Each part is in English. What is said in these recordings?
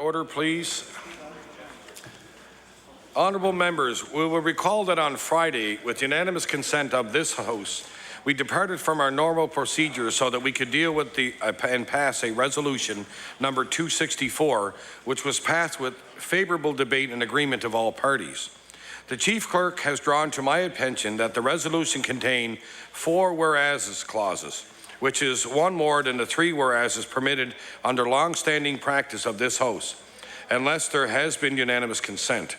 Order, please. Honourable members, we will recall that on Friday, with unanimous consent of this House, we departed from our normal procedure so that we could deal with and pass a resolution number 264, which was passed with favourable debate and agreement of all parties. The Chief Clerk has drawn to my attention that the resolution contained 4 whereas clauses, which is one more than the 3 whereas permitted under long-standing practice of this House, unless there has been unanimous consent.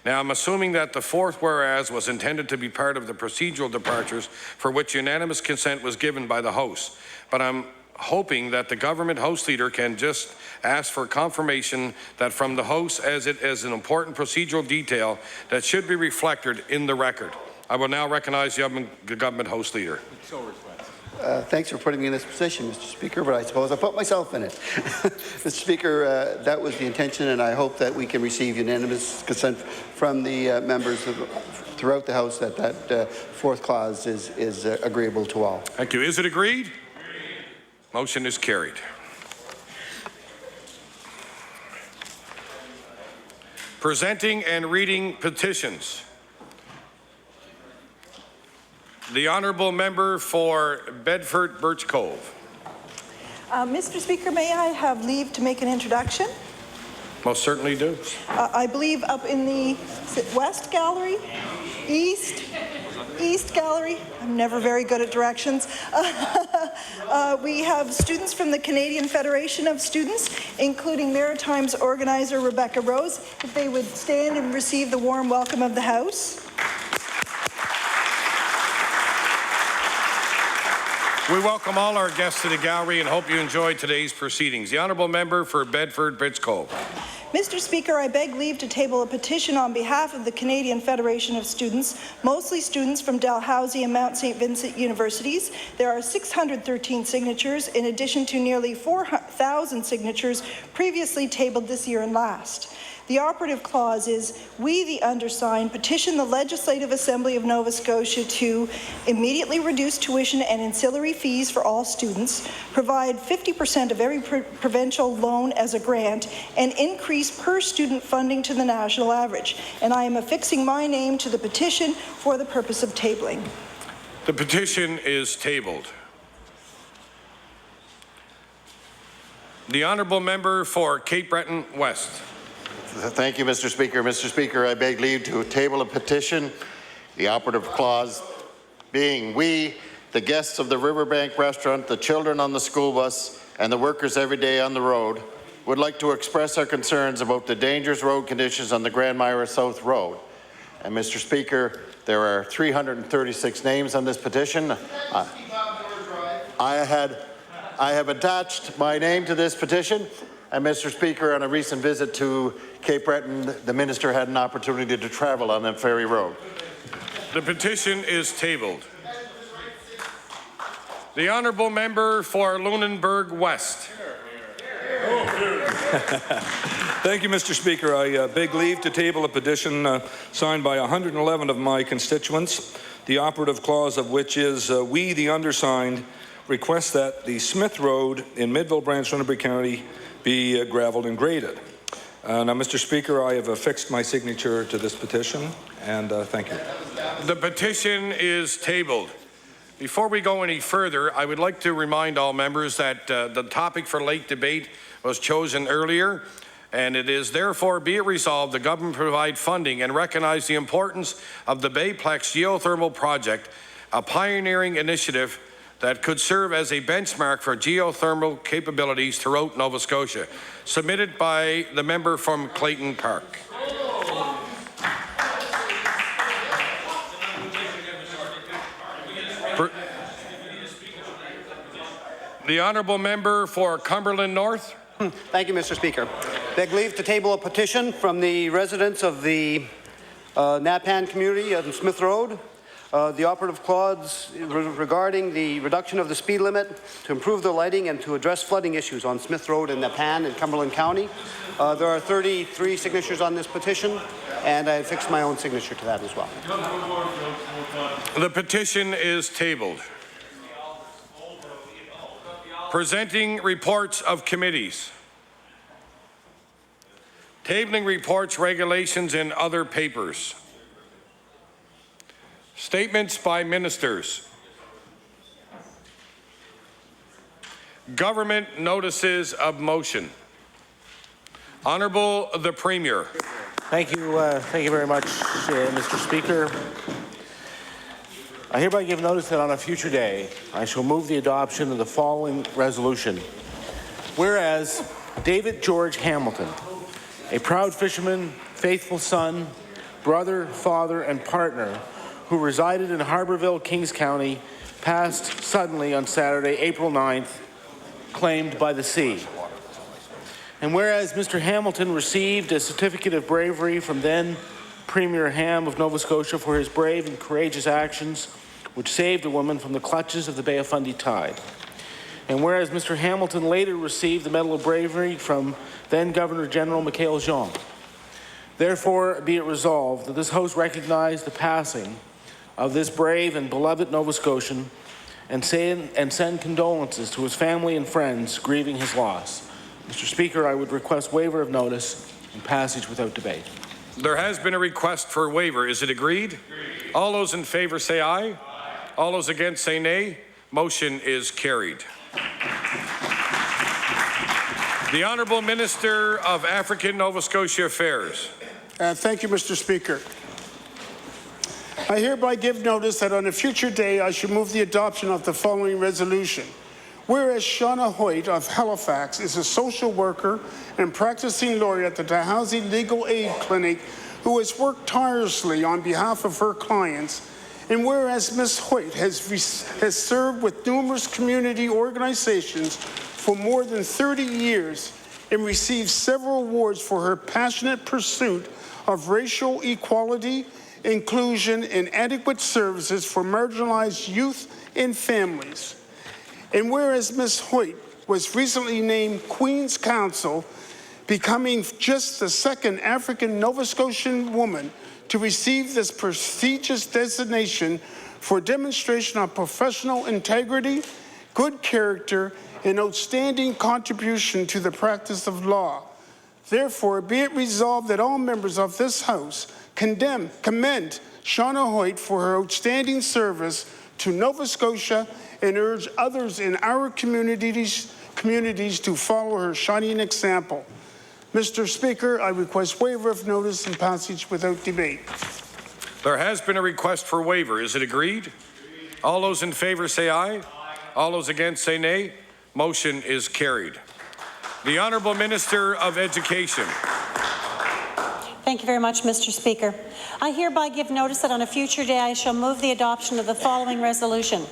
Now, I'm assuming that the 4th whereas was intended to be part of the procedural departures for which unanimous consent was given by the House, but I'm hoping that the government House Leader can just ask for confirmation that from the House, as it is an important procedural detail that should be reflected in the record. I will now recognize the government House Leader. Thanks for putting me in this position, Mr. Speaker, but I suppose I put myself in it. Mr. Speaker, that was the intention, and I hope that we can receive unanimous consent from the members throughout the House that that 4th clause is agreeable to all. Thank you. Is it agreed? Motion is carried. Presenting and reading petitions. The Honourable Member for Bedford Birch Cove. Mr. Speaker, may I have leave to make an introduction? Most certainly do. I believe up in the West Gallery, East Gallery. I'm never very good at directions. We have students from the Canadian Federation of Students, including Maritimes organizer Rebecca Rose. If they would stand and receive the warm welcome of the House. We welcome all our guests to the gallery and hope you enjoyed today's proceedings. The Honourable Member for Bedford Birch Cove. Mr. Speaker, I beg leave to table a petition on behalf of the Canadian Federation of Students, mostly students from Dalhousie and Mount St. Vincent universities. There are 613 signatures, in addition to nearly 4,000 signatures previously tabled this year and last. The operative clause is, we, the undersigned, petition the Legislative Assembly of Nova Scotia to immediately reduce tuition and ancillary fees for all students, provide 50% of every provincial loan as a grant, and increase per-student funding to the national average. And I am affixing my name to the petition for the purpose of tabling. The petition is tabled. The Honourable Member for Cape Breton West. Thank you, Mr. Speaker. Mr. Speaker, I beg leave to table a petition, the operative clause being, we, the guests of the Riverbank restaurant, the children on the school bus, and the workers every day on the road, would like to express our concerns about the dangerous road conditions on the Grand Myra South Road. And Mr. Speaker, there are 336 names on this petition. I have attached my name to this petition. And Mr. Speaker, on a recent visit to Cape Breton, the Minister had an opportunity to travel on that ferry road. The petition is tabled. The Honourable Member for Lunenburg West. Thank you, Mr. Speaker. I beg leave to table a petition signed by 111 of my constituents, the operative clause of which is, we, the undersigned, request that the Smith Road in Midville Branch, Lunenburg County be gravelled and graded. Now, Mr. Speaker, I have affixed my signature to this petition, and thank you. The petition is tabled. Before we go any further, I would like to remind all members that the topic for late debate was chosen earlier, and it is therefore be it resolved the government provide funding and recognize the importance of the Bayplex geothermal project, a pioneering initiative that could serve as a benchmark for geothermal capabilities throughout Nova Scotia. Submitted by the member from Clayton Park. The Honourable Member for Cumberland North. Thank you, Mr. Speaker. Beg leave to table a petition from the residents of the Napan community on Smith Road. The operative clause regarding the reduction of the speed limit to improve the lighting and to address flooding issues on Smith Road in Napan in Cumberland County. There are 33 signatures on this petition, and I fixed my own signature to that as well. The petition is tabled. Presenting reports of committees. Tabling reports, regulations, and other papers. Statements by ministers. Government notices of motion. Honourable the Premier. Thank you very much, Mr. Speaker. I hereby give notice that on a future day, I shall move the adoption of the following resolution. Whereas David George Hamilton, a proud fisherman, faithful son, brother, father, and partner who resided in Harbourville, Kings County, passed suddenly on Saturday, April 9th, claimed by the sea. And whereas Mr. Hamilton received a certificate of bravery from then Premier Ham of Nova Scotia for his brave and courageous actions which saved a woman from the clutches of the Bay of Fundy tide. And whereas Mr. Hamilton later received the Medal of Bravery from then Governor General Michael Jean. Therefore, be it resolved that this House recognize the passing of this brave and beloved Nova Scotian and send condolences to his family and friends grieving his loss. Mr. Speaker, I would request waiver of notice and passage without debate. There has been a request for waiver. Is it agreed? Agreed. All those in favour say aye. Aye. All those against say nay. Motion is carried. The Honourable Minister of African Nova Scotia Affairs. Thank you, Mr. Speaker. I hereby give notice that on a future day I should move the adoption of the following resolution. Whereas Shauna Hoyt of Halifax is a social worker and practicing lawyer at the Dalhousie Legal Aid Clinic who has worked tirelessly on behalf of her clients, and whereas Ms. Hoyt has served with numerous community organizations for more than 30 years and received several awards for her passionate pursuit of racial equality, inclusion, and adequate services for marginalized youth and families. And whereas Ms. Hoyt was recently named Queen's Counsel, becoming just the second African Nova Scotian woman to receive this prestigious designation for demonstration of professional integrity, good character, and outstanding contribution to the practice of law. Therefore, be it resolved that all members of this House commend Shauna Hoyt for her outstanding service to Nova Scotia and urge others in our communities to follow her shining example. Mr. Speaker, I request waiver of notice and passage without debate. There has been a request for waiver. Is it agreed? All those in favour say aye. All those against say nay. Motion is carried. The Honourable Minister of Education. Thank you very much, Mr. Speaker. I hereby give notice that on a future day I shall move the adoption of the following resolution.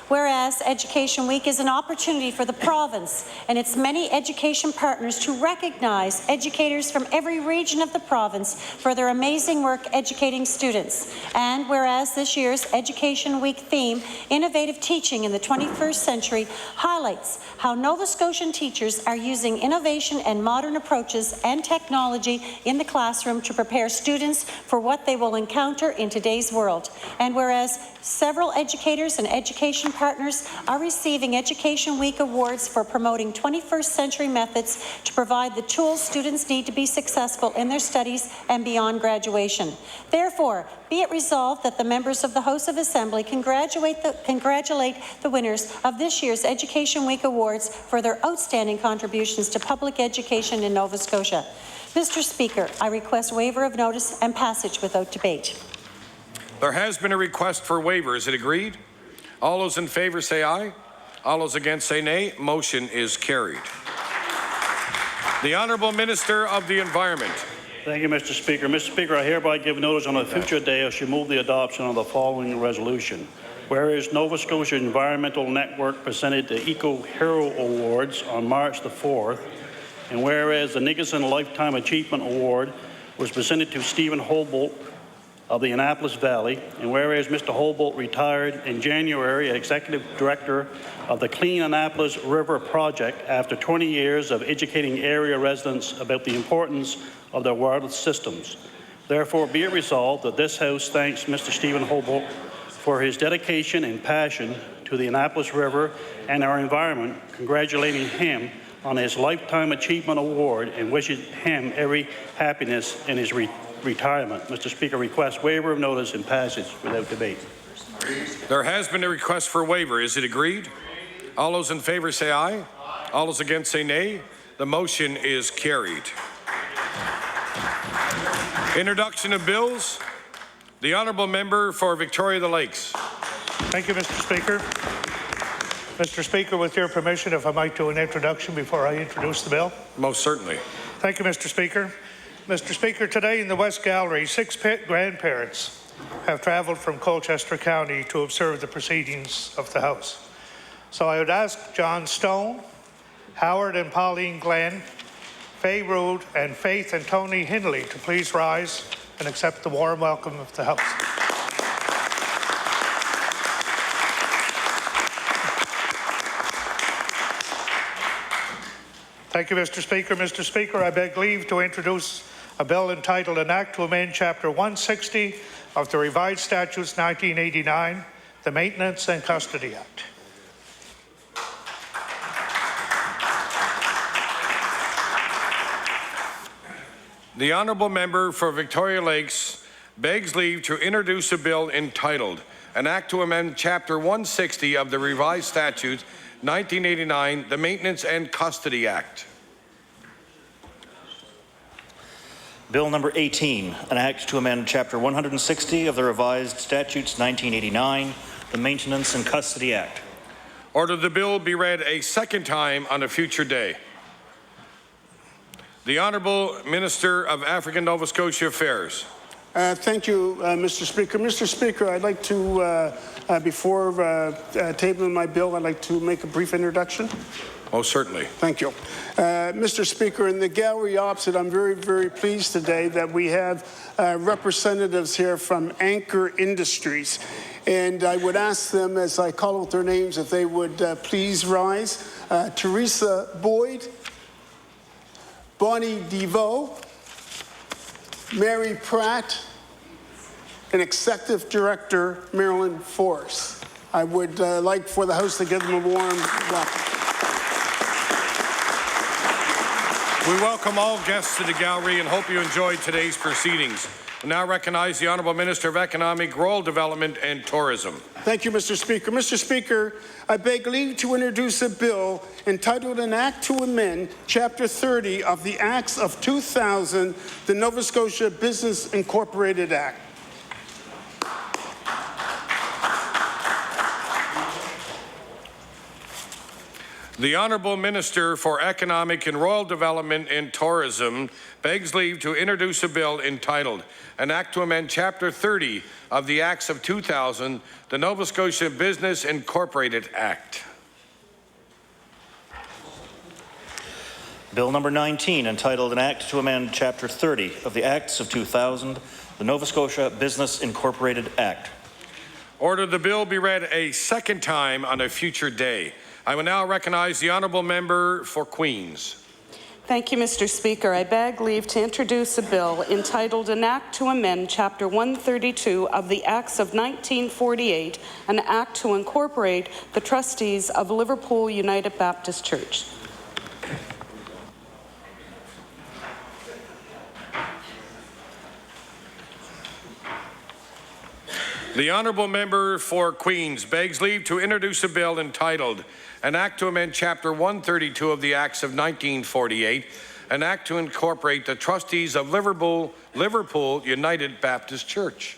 Whereas Education Week is an opportunity for the province and its many education partners to recognize educators from every region of the province for their amazing work educating students. And whereas this year's Education Week theme, Innovative Teaching in the 21st Century, highlights how Nova Scotian teachers are using innovation and modern approaches and technology in the classroom to prepare students for what they will encounter in today's world. And whereas several educators and education partners are receiving Education Week awards for promoting 21st century methods to provide the tools students need to be successful in their studies and beyond graduation. Therefore, be it resolved that the members of the House of Assembly congratulate the winners of this year's Education Week awards for their outstanding contributions to public education in Nova Scotia. Mr. Speaker, I request waiver of notice and passage without debate. There has been a request for waiver. Is it agreed? All those in favour say aye. All those against say nay. Motion is carried. The Honourable Minister of the Environment. Thank you, Mr. Speaker. Mr. Speaker, I hereby give notice on a future day I shall move the adoption of the following resolution. Whereas Nova Scotia Environmental Network presented the Eco Hero Awards on March the 4th, and whereas the Nicholson Lifetime Achievement Award was presented to Stephen Holbolt of the Annapolis Valley, and whereas Mr. Holbolt retired in January as Executive Director of the Clean Annapolis River Project after 20 years of educating area residents about the importance of their water systems. Therefore, be it resolved that this House thanks Mr. Stephen Holbolt for his dedication and passion to the Annapolis River and our environment, congratulating him on his Lifetime Achievement Award and wishes him every happiness in his retirement. Mr. Speaker, request waiver of notice and passage without debate. There has been a request for waiver. Is it agreed? All those in favour say aye. All those against say nay. The motion is carried. Introduction of bills. The Honourable Member for Victoria the Lakes. Thank you, Mr. Speaker. Mr. Speaker, with your permission, if I might do an introduction before I introduce the bill. Most certainly. Thank you, Mr. Speaker. Mr. Speaker, today in the West Gallery, 6 grandparents have travelled from Colchester County to observe the proceedings of the House. So I would ask John Stone, Howard and Pauline Glenn, Faye Rood, and Faith and Tony Hindley to please rise and accept the warm welcome of the House. Thank you, Mr. Speaker. Mr. Speaker, I beg leave to introduce a bill entitled An Act to Amend Chapter 160 of the Revised Statutes 1989, the Maintenance and Custody Act. The Honourable Member for Victoria Lakes begs leave to introduce a bill entitled An Act to Amend Chapter 160 of the Revised Statutes 1989, the Maintenance and Custody Act. Bill number 18, an act to amend Chapter 160 of the Revised Statutes 1989, the Maintenance and Custody Act. Order the bill be read a second time on a future day. The Honourable Minister of African Nova Scotia Affairs. Thank you, Mr. Speaker. Mr. Speaker, I'd like to, before tabling my bill, I'd like to make a brief introduction. Oh, certainly. Thank you. Mr. Speaker, in the gallery opposite, I'm very, very pleased today that we have representatives here from Anchor Industries. And I would ask them, as I call out their names, if they would please rise. Teresa Boyd, Bonnie DeVoe, Mary Pratt, and Executive Director Marilyn Force. I would like for the House to give them a warm welcome. We welcome all guests to the gallery and hope you enjoyed today's proceedings. We now recognize the Honourable Minister of Economic, Rural Development and Tourism. Thank you, Mr. Speaker. Mr. Speaker, I beg leave to introduce a bill entitled An Act to Amend Chapter 30 of the Acts of 2000, the Nova Scotia Business Incorporated Act. The Honourable Minister for Economic and Rural Development and Tourism begs leave to introduce a bill entitled An Act to Amend Chapter 30 of the Acts of 2000, the Nova Scotia Business Incorporated Act. Bill number 19, entitled An Act to Amend Chapter 30 of the Acts of 2000, the Nova Scotia Business Incorporated Act. Order the bill be read a second time on a future day. I will now recognize the Honourable Member for Queens. Thank you, Mr. Speaker. I beg leave to introduce a bill entitled An Act to Amend Chapter 132 of the Acts of 1948, an act to incorporate the trustees of Liverpool United Baptist Church. The Honourable Member for Queens begs leave to introduce a bill entitled An Act to Amend Chapter 132 of the Acts of 1948, an act to incorporate the trustees of Liverpool United Baptist Church.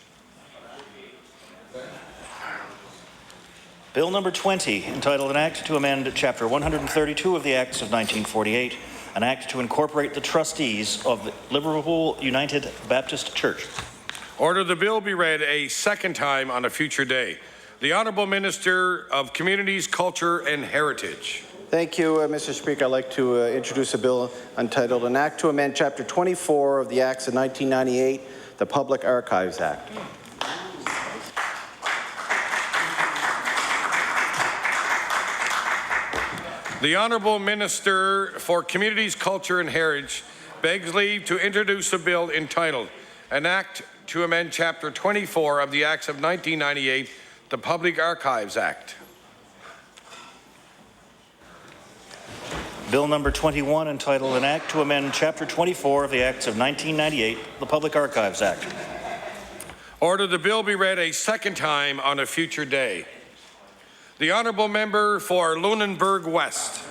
Bill number 20, entitled An Act to Amend Chapter 132 of the Acts of 1948, an act to incorporate the trustees of the Liverpool United Baptist Church. Order the bill be read a second time on a future day. The Honourable Minister of Communities, Culture and Heritage. Thank you, Mr. Speaker. I'd like to introduce a bill entitled An Act to Amend Chapter 24 of the Acts of 1998, the Public Archives Act. The Honourable Minister for Communities, Culture and Heritage begs leave to introduce a bill entitled An Act to Amend Chapter 24 of the Acts of 1998, the Public Archives Act. Bill number 21, entitled An Act to Amend Chapter 24 of the Acts of 1998, the Public Archives Act. Order the bill be read a second time on a future day. The honourable member for Lunenburg West.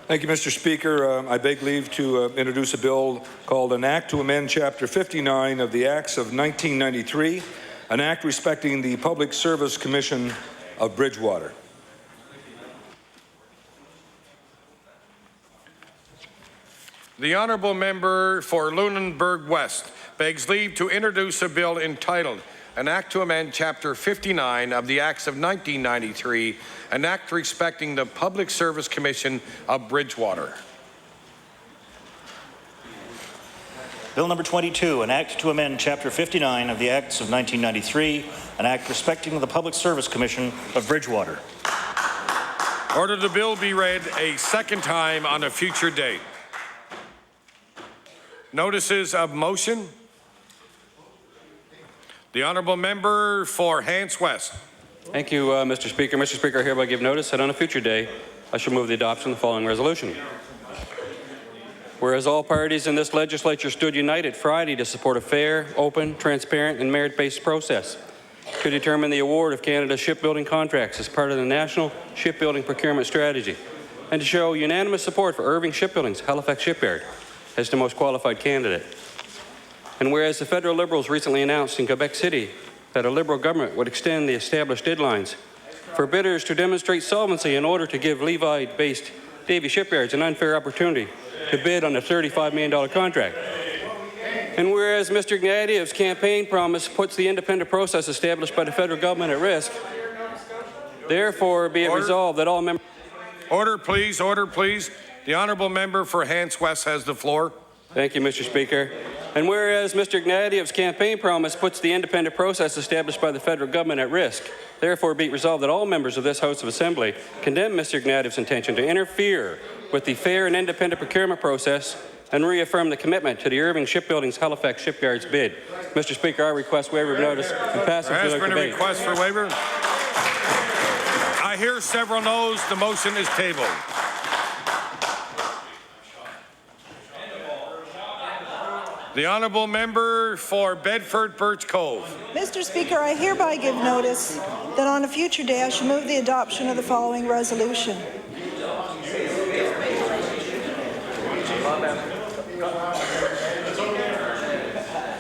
Thank you, Mr. Speaker. I beg leave to introduce a bill called An Act to Amend Chapter 59 of the Acts of 1993, an act respecting the Public Service Commission of Bridgewater. The honourable member for Lunenburg West begs leave to introduce a bill entitled An Act to Amend Chapter 59 of the Acts of 1993, an act respecting the Public Service Commission of Bridgewater. Bill number 22, an act to amend Chapter 59 of the Acts of 1993, an act respecting the Public Service Commission of Bridgewater. Order the bill be read a second time on a future date. Notices of motion. The honourable member for Hants West. Thank you, Mr. Speaker. Mr. Speaker, I hereby give notice that on a future day, I shall move the adoption of the following resolution. Whereas all parties in this legislature stood united Friday to support a fair, open, transparent, and merit-based process to determine the award of Canada's shipbuilding contracts as part of the National Shipbuilding Procurement Strategy, and to show unanimous support for Irving Shipbuilding's Halifax Shipyard as the most qualified candidate. And whereas the federal Liberals recently announced in Quebec City that a Liberal government would extend the established deadlines for bidders to demonstrate solvency in order to give Levi-based Davie Shipyards an unfair opportunity to bid on a $35 million contract. And whereas Mr. Ignatieff's campaign promise puts the independent process established by the federal government at risk, therefore be it resolved that all members... Order, please. Order, please. The honourable member for Hants West has the floor. Thank you, Mr. Speaker. And whereas Mr. Ignatieff's campaign promise puts the independent process established by the federal government at risk, therefore be it resolved that all members of this House of Assembly condemn Mr. Ignatieff's intention to interfere with the fair and independent procurement process and reaffirm the commitment to the Irving Shipbuilding's Halifax Shipyards bid. Mr. Speaker, I request waiver of notice and passage There has without been a debate. request for waiver. I hear several noes. The motion is tabled. The honourable member for Bedford Birch Cove. Mr. Speaker, I hereby give notice that on a future day I shall move the adoption of the following resolution.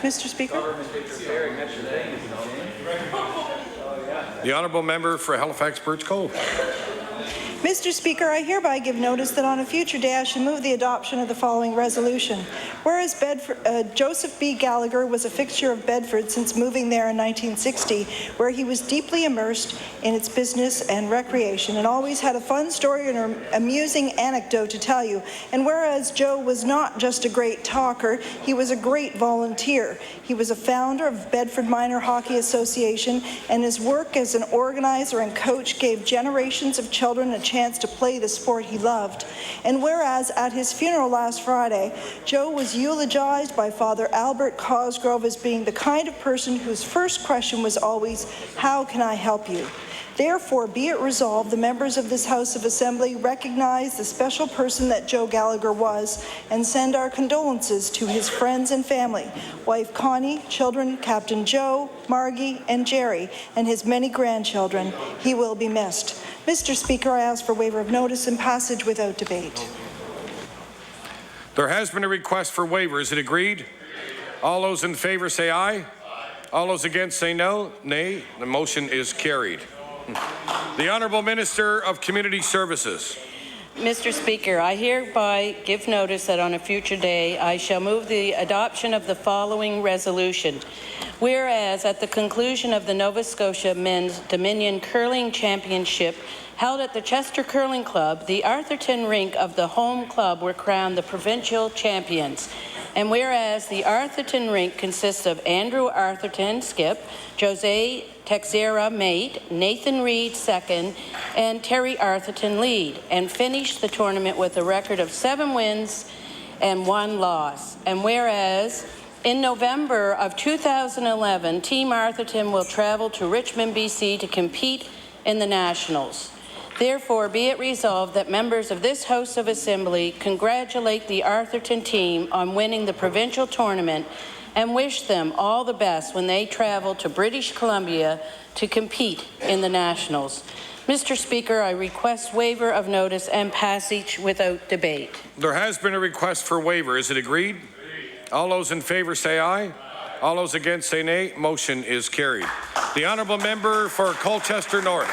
Mr. Speaker. The honourable member for Halifax Birch Cove. Mr. Speaker, I hereby give notice that on a future day I shall move the adoption of the following resolution. Whereas Joseph B. Gallagher was a fixture of Bedford since moving there in 1960, where he was deeply immersed in its business and recreation and always had a fun story and an amusing anecdote to tell you. And whereas Joe was not just a great talker, he was a great volunteer. He was a founder of Bedford Minor Hockey Association, and his work as an organizer and coach gave generations of children a chance to play the sport he loved. And whereas at his funeral last Friday, Joe was eulogized by Father Albert Cosgrove as being the kind of person whose first question was always, "How can I help you?" Therefore, be it resolved, the members of this House of Assembly recognize the special person that Joe Gallagher was and send our condolences to his friends and family, wife Connie, children Captain Joe, Margie, and Jerry, and his many grandchildren. He will be missed. Mr. Speaker, I ask for waiver of notice and passage without debate. There has been a request for waiver. Is it agreed? All those in favour say aye. All those against say no. Nay. The motion is carried. The Honourable Minister of Community Services. Mr. Speaker, I hereby give notice that on a future day I shall move the adoption of the following resolution. Whereas at the conclusion of the Nova Scotia Men's Dominion Curling Championship held at the Chester Curling Club, the Arthurton rink of the home club were crowned the provincial champions. And whereas the Arthurton rink consists of Andrew Arthurton, skip, Jose Texera, mate, Nathan Reed, second, and Terry Arthurton, lead, and finished the tournament with a record of 7 wins and 1 loss. And whereas in November of 2011, Team Arthurton will travel to Richmond, BC to compete in the Nationals. Therefore, be it resolved that members of this House of Assembly congratulate the Arthurton team on winning the provincial tournament and wish them all the best when they travel to British Columbia to compete in the Nationals. Mr. Speaker, I request waiver of notice and passage without debate. There has been a request for waiver. Is it agreed? All those in favour say aye. All those against say nay. Motion is carried. The honourable member for Colchester North.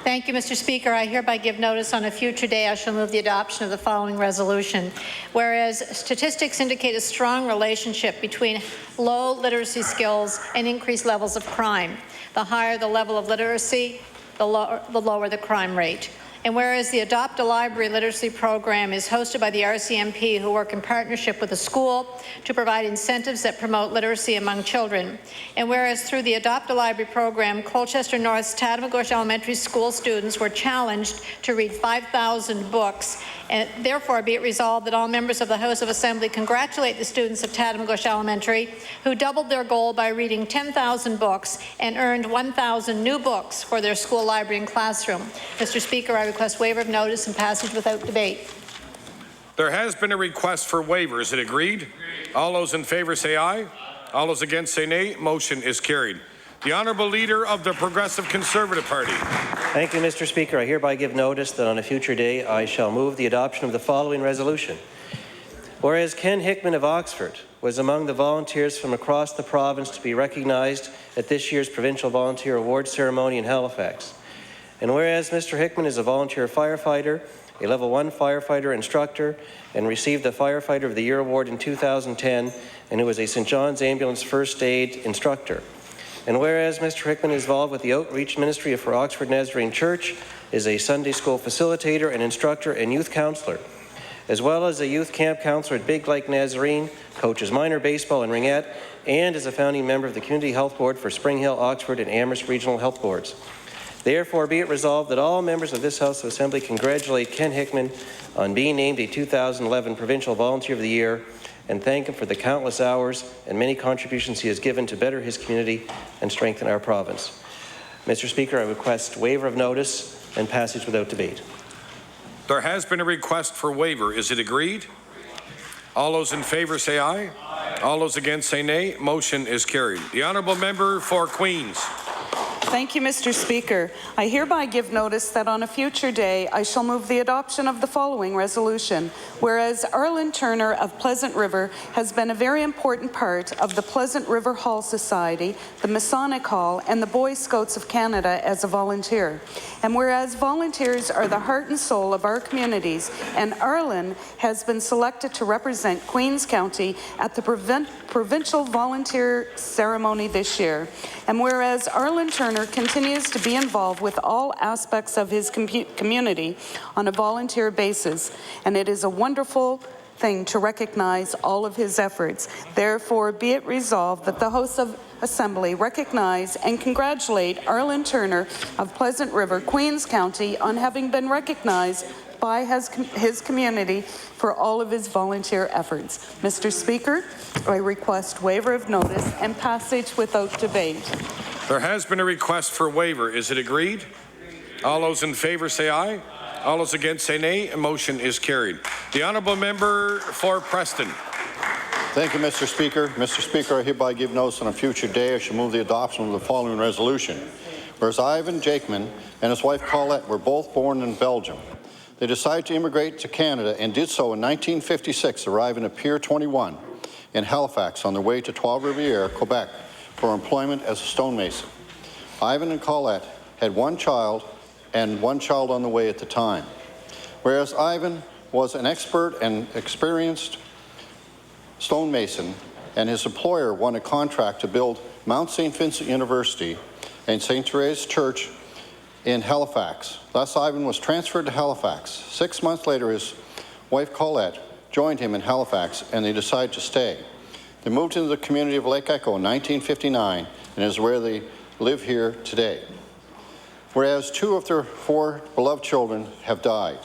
Thank you, Mr. Speaker. I hereby give notice on a future day I shall move the adoption of the following resolution. Whereas statistics indicate a strong relationship between low literacy skills and increased levels of crime. The higher the level of literacy, the lower the crime rate. And whereas the Adopt a Library Literacy Program is hosted by the RCMP, who work in partnership with the school to provide incentives that promote literacy among children. And whereas through the Adopt a Library program, Colchester North's Tatamagouche Elementary School students were challenged to read 5,000 books. And therefore, be it resolved that all members of the House of Assembly congratulate the students of Tatamagouche Elementary, who doubled their goal by reading 10,000 books and earned 1,000 new books for their school library and classroom. Mr. Speaker, I request waiver of notice and passage without debate. There has been a request for waiver. Is it agreed? All those in favour say aye. All those against say nay. Motion is carried. The Honourable Leader of the Progressive Conservative Party. Thank you, Mr. Speaker. I hereby give notice that on a future day I shall move the adoption of the following resolution. Whereas Ken Hickman of Oxford was among the volunteers from across the province to be recognized at this year's Provincial Volunteer Award ceremony in Halifax. And whereas Mr. Hickman is a volunteer firefighter, a Level 1 firefighter instructor, and received the Firefighter of the Year award in 2010, and who was a St. John's Ambulance First Aid instructor. And whereas Mr. Hickman is involved with the Outreach Ministry for Oxford Nazarene Church, is a Sunday school facilitator and instructor and youth counselor, as well as a youth camp counselor at Big Lake Nazarene, coaches minor baseball and ringette, and is a founding member of the Community Health Board for Spring Hill, Oxford, and Amherst Regional Health Boards. Therefore, be it resolved that all members of this House of Assembly congratulate Ken Hickman on being named a 2011 Provincial Volunteer of the Year and thank him for the countless hours and many contributions he has given to better his community and strengthen our province. Mr. Speaker, I request waiver of notice and passage without debate. There has been a request for waiver. Is it agreed? All those in favour say aye. All those against say nay. Motion is carried. The Honourable Member for Queens. Thank you, Mr. Speaker. I hereby give notice that on a future day I shall move the adoption of the following resolution. Whereas Arlen Turner of Pleasant River has been a very important part of the Pleasant River Hall Society, the Masonic Hall, and the Boy Scouts of Canada as a volunteer. And whereas volunteers are the heart and soul of our communities, and Arlen has been selected to represent Queens County at the Provincial Volunteer Ceremony this year. And whereas Arlen Turner continues to be involved with all aspects of his community on a volunteer basis, and it is a wonderful thing to recognize all of his efforts. Therefore, be it resolved that the House of Assembly recognize and congratulate Arlen Turner of Pleasant River, Queens County, on having been recognized by his community for all of his volunteer efforts. Mr. Speaker, I request waiver of notice and passage without debate. There has been a request for waiver. Is it agreed? All those in favour say aye. All those against say nay. A motion is carried. The Honourable Member for Preston. Thank you, Mr. Speaker. Mr. Speaker, I hereby give notice on a future day I shall move the adoption of the following resolution. Whereas Ivan Jakeman and his wife Colette were both born in Belgium. They decided to immigrate to Canada and did so in 1956, arriving at Pier 21 in Halifax on their way to Trois-Rivières, Quebec, for employment as a stonemason. Ivan and Colette had one child and one child on the way at the time. Whereas Ivan was an expert and experienced stonemason, and his employer won a contract to build Mount St. Vincent University and St. Therese Church in Halifax. Thus, Ivan was transferred to Halifax. 6 months later, his wife Colette joined him in Halifax, and they decided to stay. They moved into the community of Lake Echo in 1959, and is where they live here today. Whereas 2 of their 4 beloved children have died.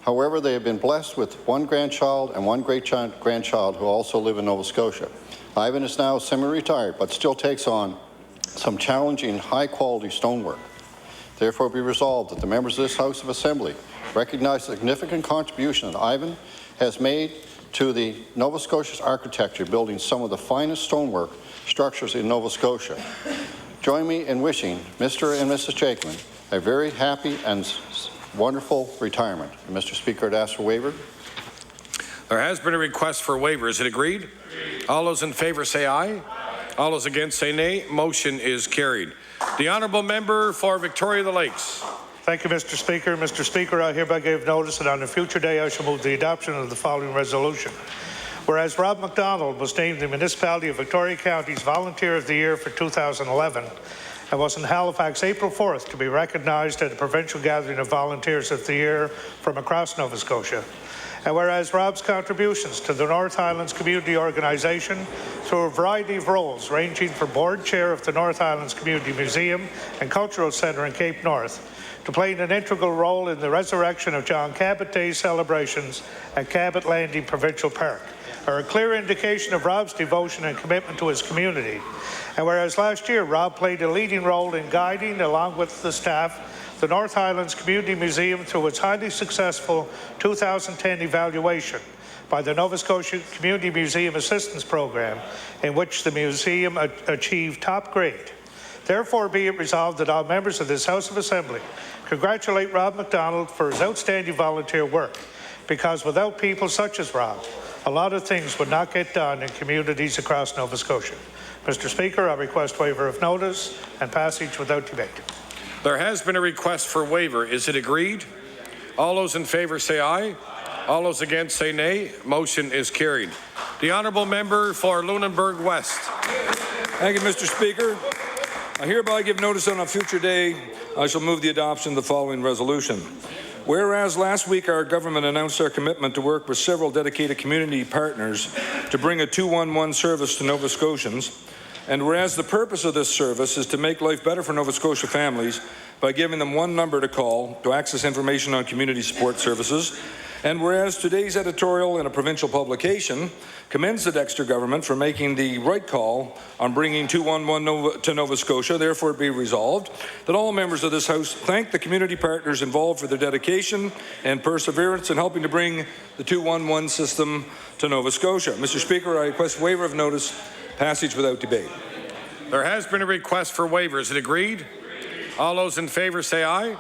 However, they have been blessed with 1 grandchild and 1 great-grandchild who also live in Nova Scotia. Ivan is now semi-retired, but still takes on some challenging, high-quality stonework. Therefore be resolved that the members of this House of Assembly recognize the significant contribution that Ivan has made to the Nova Scotia's architecture, building some of the finest stonework structures in Nova Scotia. Join me in wishing Mr. and Mrs. Jakeman a very happy and wonderful retirement. And Mr. Speaker, I'd ask for waiver. There has been a request for waiver. Is it agreed? All those in favour say aye. All those against say nay. Motion is carried. The honourable member for Victoria the Lakes. Thank you, Mr. Speaker. Mr. Speaker, I hereby give notice that on a future day I shall move the adoption of the following resolution. Whereas Rob MacDonald was named the Municipality of Victoria County's Volunteer of the Year for 2011 and was in Halifax April 4th to be recognized at a provincial gathering of Volunteers of the Year from across Nova Scotia. And whereas Rob's contributions to the North Highlands Community Organisation through a variety of roles ranging from board chair of the North Highlands Community Museum and Cultural Centre in Cape North to playing an integral role in the resurrection of John Cabot Day celebrations at Cabot Landing Provincial Park are a clear indication of Rob's devotion and commitment to his community. And whereas last year Rob played a leading role in guiding, along with the staff, the North Highlands Community Museum through its highly successful 2010 evaluation by the Nova Scotia Community Museum Assistance Program, in which the museum achieved top grade. Therefore be it resolved that all members of this House of Assembly congratulate Rob MacDonald for his outstanding volunteer work, because without people such as Rob, a lot of things would not get done in communities across Nova Scotia. Mr. Speaker, I request waiver of notice and passage without debate. There has been a request for waiver. Is it agreed? All those in favour say aye. All those against say nay. Motion is carried. The honourable member for Lunenburg West. Thank you, Mr. Speaker. I hereby give notice on a future day I shall move the adoption of the following resolution. Whereas last week our government announced our commitment to work with several dedicated community partners to bring a 211 service to Nova Scotians, and whereas the purpose of this service is to make life better for Nova Scotia families by giving them one number to call to access information on community support services, and whereas today's editorial in a provincial publication commends the Dexter government for making the right call on bringing 211 to Nova Scotia, therefore it be resolved that all members of this House thank the community partners involved for their dedication and perseverance in helping to bring the 211 system to Nova Scotia. Mr. Speaker, I request waiver of notice, passage without debate. There has been a request for waiver. Is it agreed? All those in favour say aye.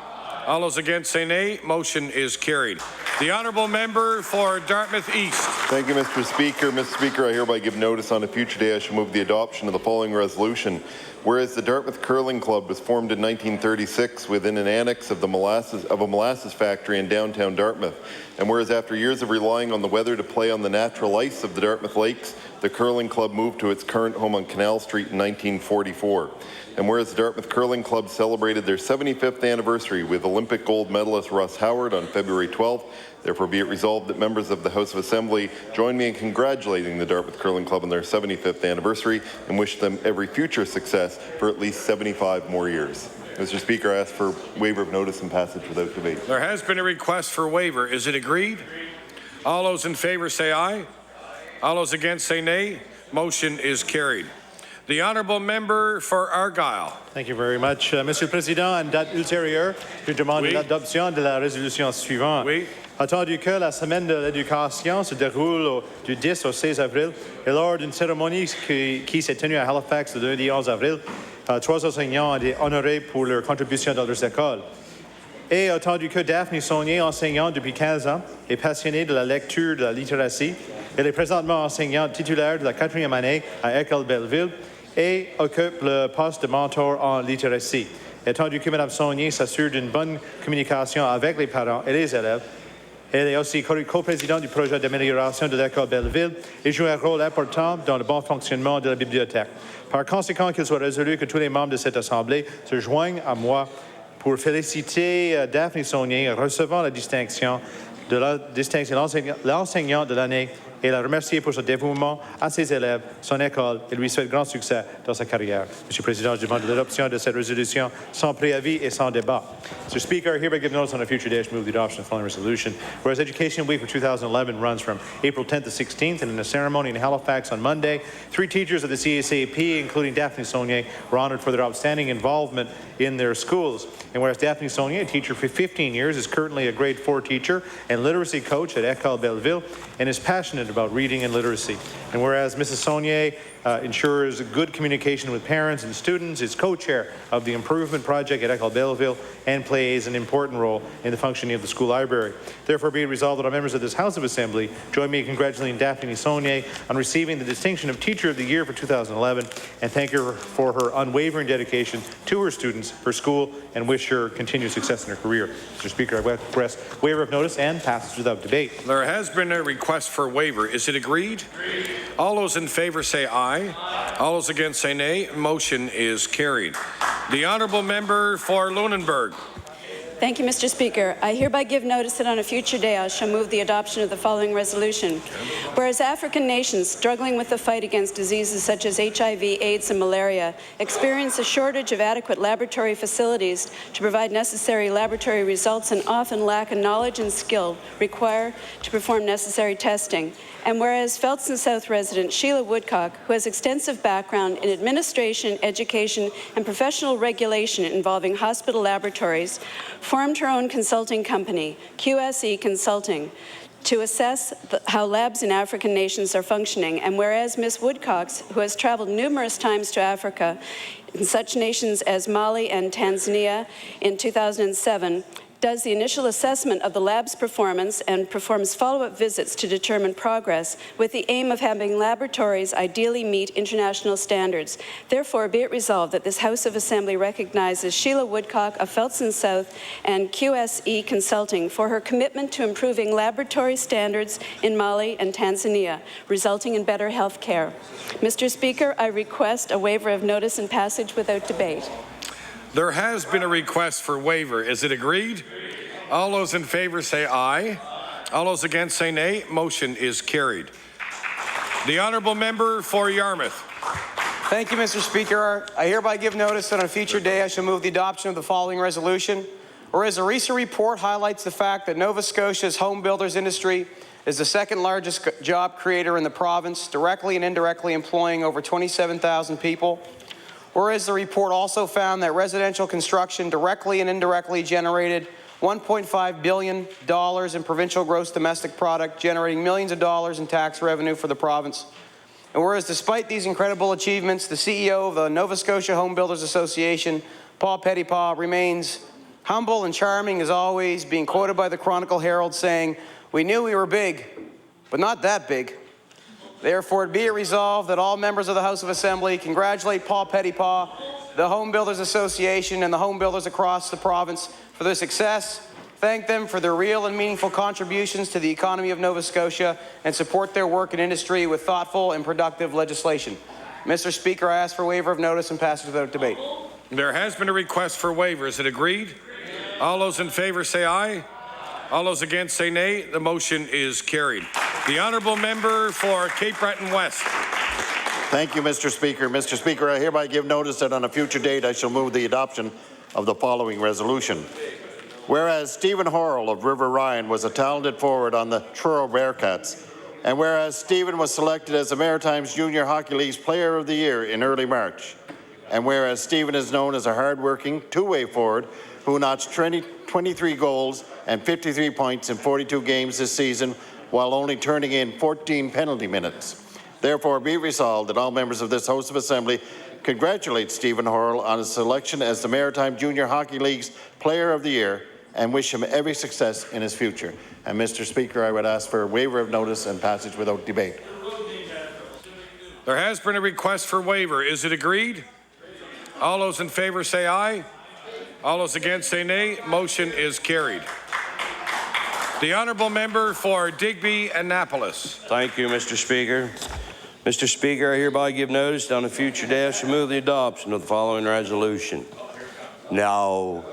All those against say nay. Motion is carried. The honourable member for Dartmouth East. Thank you, Mr. Speaker. Mr. Speaker, I hereby give notice on a future day I shall move the adoption of the following resolution. Whereas the Dartmouth Curling Club was formed in 1936 within an annex of a molasses factory in downtown Dartmouth, and whereas after years of relying on the weather to play on the natural ice of the Dartmouth Lakes, the Curling Club moved to its current home on Canal Street in 1944. And whereas the Dartmouth Curling Club celebrated their 75th anniversary with Olympic gold medalist Russ Howard on February 12th, therefore be it resolved that members of the House of Assembly join me in congratulating the Dartmouth Curling Club on their 75th anniversary and wish them every future success for at least 75 more years. Mr. Speaker, I ask for waiver of notice and passage without debate. There has been a request for waiver. Is it agreed? All those in favour say aye. All those against say nay. Motion is carried. The honourable member for Argyle. Thank you very much. Monsieur le Président, à une date ultérieure, je demande l'adoption de la résolution suivante. Attendu que la semaine de l'éducation se déroule du 10 au 16 avril et lors d'une cérémonie qui s'est tenue à Halifax le lundi 11 avril, 3 enseignants ont été honorés pour leur contribution dans leurs écoles. Et attendu que Daphne Saunier, enseignante depuis 15 ans, est passionnée de la lecture et de la littératie, elle est présentement enseignante titulaire de la 4e année à École Belleville et occupe le poste de mentor en littératie. Attendu que Mme Saunier s'assure d'une bonne communication avec les parents et les élèves, elle est aussi coprésidente du projet d'amélioration de l'école Belleville et joue un rôle important dans le bon fonctionnement de la bibliothèque. Par conséquent, qu'il soit résolu que tous les membres de cette Assemblée se joignent à moi pour féliciter Daphne Saunier recevant la distinction de l'enseignant de l'année et la remercier pour son dévouement à ses élèves, son école et lui souhaite grand succès dans sa carrière. Monsieur le Président, je demande l'adoption de cette résolution sans préavis et sans débat. Mr. Speaker, I hereby give notice on a future day to move the adoption of the following resolution. Whereas Education Week for 2011 runs from April 10th to 16th, and in a ceremony in Halifax on Monday, 3 teachers of the CSAP, including Daphne Saunier, were honored for their outstanding involvement in their schools. And whereas Daphne Saunier, a teacher for 15 years, is currently a grade 4 teacher and literacy coach at École Belleville and is passionate about reading and literacy. And whereas Mrs. Saunier ensures good communication with parents and students, is co-chair of the Improvement Project at École Belleville, and plays an important role in the functioning of the school library. Therefore, be it resolved that all members of this House of Assembly join me in congratulating Daphne Saunier on receiving the distinction of Teacher of the Year for 2011, and thank her for her unwavering dedication to her students, her school, and wish her continued success in her career. Mr. Speaker, I request waiver of notice and passage without debate. There has been a request for waiver. Is it agreed? All those in favour say aye. All those against say nay. Motion is carried. The honourable member for Lunenburg. Thank you, Mr. Speaker. I hereby give notice that on a future day I shall move the adoption of the following resolution. Whereas African nations struggling with the fight against diseases such as HIV, AIDS, and malaria experience a shortage of adequate laboratory facilities to provide necessary laboratory results and often lack a knowledge and skill required to perform necessary testing. And whereas Felton South resident Sheila Woodcock, who has extensive background in administration, education, and professional regulation involving hospital laboratories, formed her own consulting company, QSE Consulting, to assess how labs in African nations are functioning. And whereas Ms. Woodcock, who has traveled numerous times to Africa, in such nations as Mali and Tanzania in 2007, does the initial assessment of the lab's performance and performs follow-up visits to determine progress with the aim of having laboratories ideally meet international standards. Therefore, be it resolved that this House of Assembly recognizes Sheila Woodcock of Felton South and QSE Consulting for her commitment to improving laboratory standards in Mali and Tanzania, resulting in better health care. Mr. Speaker, I request a waiver of notice and passage without debate. There has been a request for waiver. Is it agreed? All those in favour say aye. All those against say nay. Motion is carried. The honourable member for Yarmouth. Thank you, Mr. Speaker. I hereby give notice that on a future day I shall move the adoption of the following resolution. Whereas a recent report highlights the fact that Nova Scotia's home builders industry is the second largest job creator in the province, directly and indirectly employing over 27,000 people. Whereas the report also found that residential construction directly and indirectly generated $1.5 billion in provincial gross domestic product, generating millions of dollars in tax revenue for the province. And whereas despite these incredible achievements, the CEO of the Nova Scotia Home Builders Association, Paul Petitpas, remains humble and charming as always, being quoted by the Chronicle Herald saying, "We knew we were big, but not that big." Therefore, be it resolved that all members of the House of Assembly congratulate Paul Petitpas, the Home Builders Association, and the home builders across the province for their success, thank them for their real and meaningful contributions to the economy of Nova Scotia, and support their work and industry with thoughtful and productive legislation. Mr. Speaker, I ask for waiver of notice and passage without debate. There has been a request for waiver. Is it agreed? All those in favour say aye. All those against say nay. The motion is carried. The honourable member for Cape Breton West. Thank you, Mr. Speaker. Mr. Speaker, I hereby give notice that on a future date I shall move the adoption of the following resolution. Whereas Stephen Horrell of River Ryan was a talented forward on the Truro Bearcats, and whereas Stephen was selected as the Maritimes Junior Hockey League's Player of the Year in early March, and whereas Stephen is known as a hard-working two-way forward who notched 23 goals and 53 points in 42 games this season while only turning in 14 penalty minutes. Therefore, be resolved that all members of this House of Assembly congratulate Stephen Horrell on his selection as the Maritime Junior Hockey League's Player of the Year and wish him every success in his future. And Mr. Speaker, I would ask for a waiver of notice and passage without debate. There has been a request for waiver. Is it agreed? All those in favour say aye. All those against say nay. Motion is carried. The honourable member for Digby Annapolis. Thank you, Mr. Speaker. Mr. Speaker, I hereby give notice that on a future day I shall move the adoption of the following resolution. No.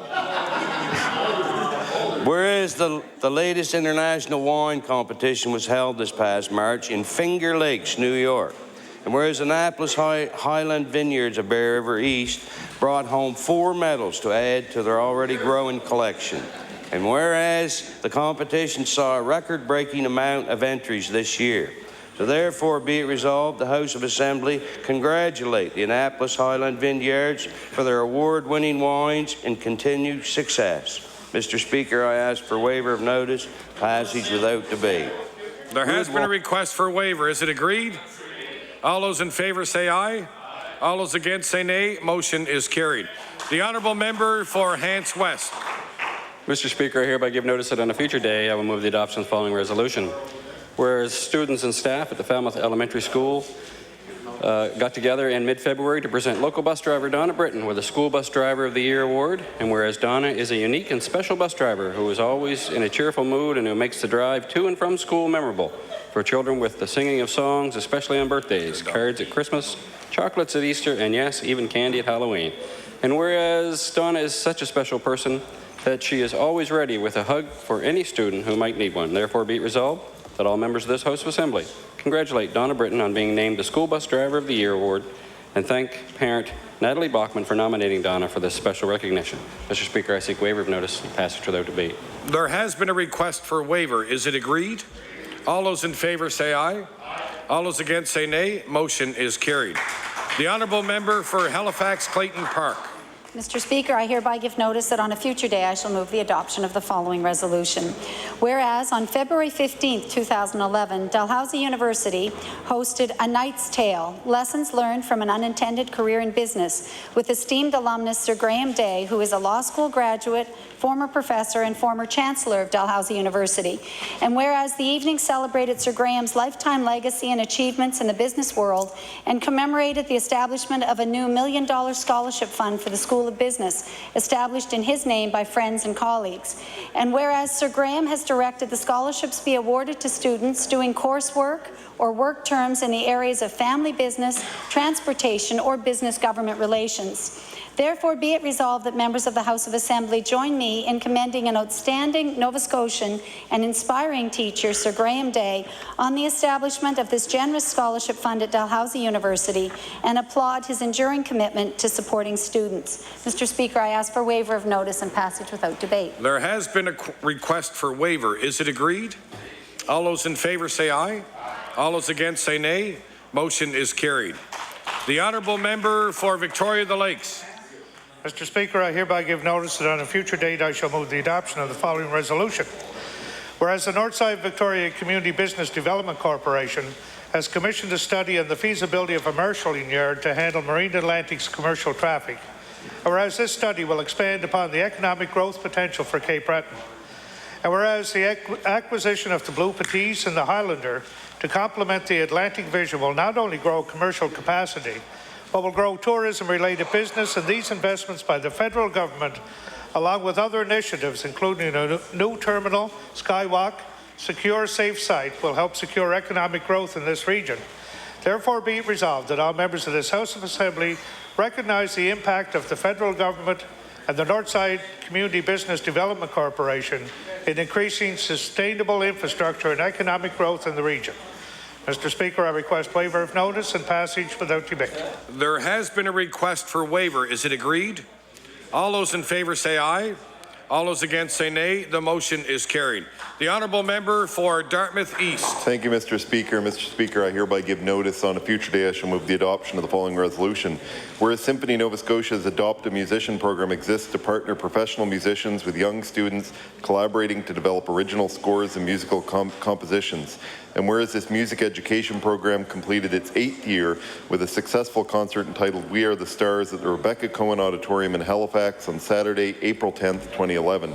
Whereas the latest international wine competition was held this past March in Finger Lakes, New York, and whereas Annapolis Highland Vineyards of Bear River East brought home 4 medals to add to their already growing collection, and whereas the competition saw a record-breaking amount of entries this year, so therefore be it resolved, the House of Assembly congratulate the Annapolis Highland Vineyards for their award-winning wines and continued success. Mr. Speaker, I ask for waiver of notice, passage without debate. There has been a request for waiver. Is it agreed? All those in favour say aye. All those against say nay. Motion is carried. The honourable member for Hants West. Mr. Speaker, I hereby give notice that on a future day I will move the adoption of the following resolution. Whereas students and staff at the Falmouth Elementary School got together in mid-February to present local bus driver Donna Britton with a School Bus Driver of the Year award, and whereas Donna is a unique and special bus driver who is always in a cheerful mood and who makes the drive to and from school memorable for children with the singing of songs, especially on birthdays, cards at Christmas, chocolates at Easter, and yes, even candy at Halloween. And whereas Donna is such a special person that she is always ready with a hug for any student who might need one. Therefore be it resolved that all members of this House of Assembly congratulate Donna Britton on being named the School Bus Driver of the Year award and thank parent Natalie Bachman for nominating Donna for this special recognition. Mr. Speaker, I seek waiver of notice and passage without debate. There has been a request for waiver. Is it agreed? All those in favour say aye. All those against say nay. Motion is carried. The honourable member for Halifax Clayton Park. Mr. Speaker, I hereby give notice that on a future day I shall move the adoption of the following resolution. Whereas on February 15, 2011, Dalhousie University hosted A Knight's Tale, Lessons Learned from an Unintended Career in Business, with esteemed alumnus Sir Graham Day, who is a law school graduate, former professor and former chancellor of Dalhousie University. And whereas the evening celebrated Sir Graham's lifetime legacy and achievements in the business world and commemorated the establishment of a new $1 million scholarship fund for the School of Business, established in his name by friends and colleagues. And whereas Sir Graham has directed the scholarships be awarded to students doing coursework or work terms in the areas of family business, transportation, or business government relations. Therefore, be it resolved that members of the House of Assembly join me in commending an outstanding Nova Scotian and inspiring teacher, Sir Graham Day, on the establishment of this generous scholarship fund at Dalhousie University and applaud his enduring commitment to supporting students. Mr. Speaker, I ask for waiver of notice and passage without debate. There has been a request for waiver. Is it agreed? All those in favour say aye. All those against say nay. Motion is carried. The honourable member for Victoria the Lakes. Mr. Speaker, I hereby give notice that on a future date I shall move the adoption of the following resolution. Whereas the Northside Victoria Community Business Development Corporation has commissioned a study on the feasibility of a marshalling yard to handle Marine Atlantic's commercial traffic, and whereas this study will expand upon the economic growth potential for Cape Breton, and whereas the acquisition of the Blue Petite and the Highlander to complement the Atlantic Vision will not only grow commercial capacity, but will grow tourism-related business, and these investments by the federal government, along with other initiatives, including a new terminal, skywalk, secure, safe site, will help secure economic growth in this region. Therefore, be it resolved that all members of this House of Assembly recognize the impact of the federal government and the Northside Community Business Development Corporation in increasing sustainable infrastructure and economic growth in the region. Mr. Speaker, I request waiver of notice and passage without debate. There has been a request for waiver. Is it agreed? All those in favour say aye. All those against say nay. The motion is carried. The honourable member for Dartmouth East. Thank you, Mr. Speaker. Mr. Speaker, I hereby give notice on a future day I shall move the adoption of the following resolution. Whereas Symphony Nova Scotia's Adopt a Musician program exists to partner professional musicians with young students collaborating to develop original scores and musical compositions. And whereas this music education program completed its 8th year with a successful concert entitled We Are the Stars at the Rebecca Cohen Auditorium in Halifax on Saturday, April 10th, 2011.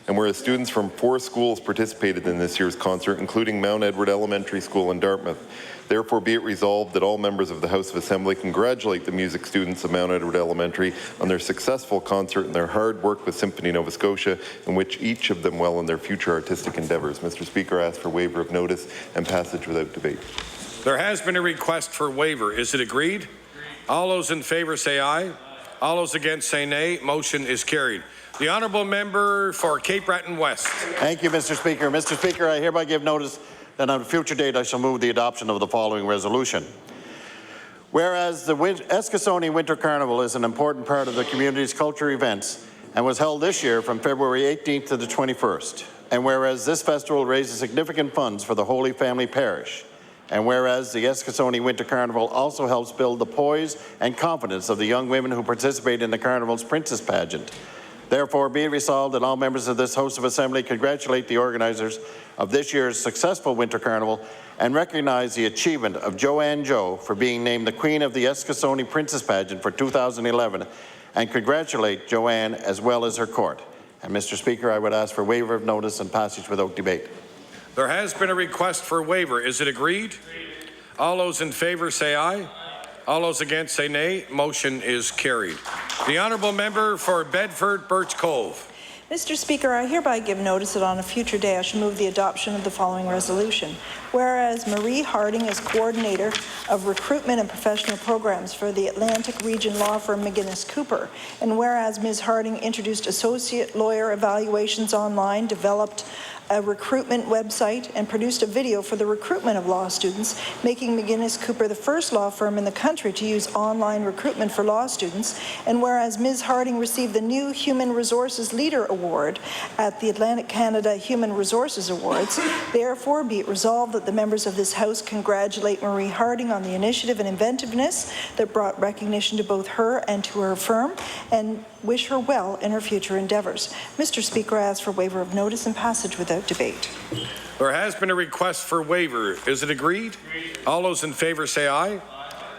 And whereas students from 4 schools participated in this year's concert, including Mount Edward Elementary School in Dartmouth. Therefore, be it resolved that all members of the House of Assembly congratulate the music students of Mount Edward Elementary on their successful concert and their hard work with Symphony Nova Scotia, and wish each of them well in their future artistic endeavours. Mr. Speaker, I ask for waiver of notice and passage without debate. There has been a request for waiver. Is it agreed? All those in favour say aye. All those against say nay. Motion is carried. The honourable member for Cape Breton West. Thank you, Mr. Speaker. Mr. Speaker, I hereby give notice that on a future date I shall move the adoption of the following resolution. Whereas the Eskasoni Winter Carnival is an important part of the community's cultural events and was held this year from February 18th to the 21st, and whereas this festival raises significant funds for the Holy Family Parish, and whereas the Eskasoni Winter Carnival also helps build the poise and confidence of the young women who participate in the Carnival's Princess Pageant. Therefore, be it resolved that all members of this House of Assembly congratulate the organizers of this year's successful Winter Carnival and recognize the achievement of Joanne Joe for being named the Queen of the Eskasoni Princess Pageant for 2011, and congratulate Joanne as well as her court. And Mr. Speaker, I would ask for waiver of notice and passage without debate. There has been a request for waiver. Is it agreed? All those in favour say aye. All those against say nay. Motion is carried. The honourable member for Bedford Birch Cove. Mr. Speaker, I hereby give notice that on a future day I shall move the adoption of the following resolution. Whereas Marie Harding is coordinator of recruitment and professional programs for the Atlantic Region law firm McGuinness Cooper, and whereas Ms. Harding introduced associate lawyer evaluations online, developed a recruitment website, and produced a video for the recruitment of law students, making McGuinness Cooper the first law firm in the country to use online recruitment for law students, and whereas Ms. Harding received the new Human Resources Leader Award at the Atlantic Canada Human Resources Awards, therefore be it resolved that the members of this House congratulate Marie Harding on the initiative and inventiveness that brought recognition to both her and to her firm, and wish her well in her future endeavours. Mr. Speaker, I ask for waiver of notice and passage without debate. There has been a request for waiver. Is it agreed? All those in favour say aye.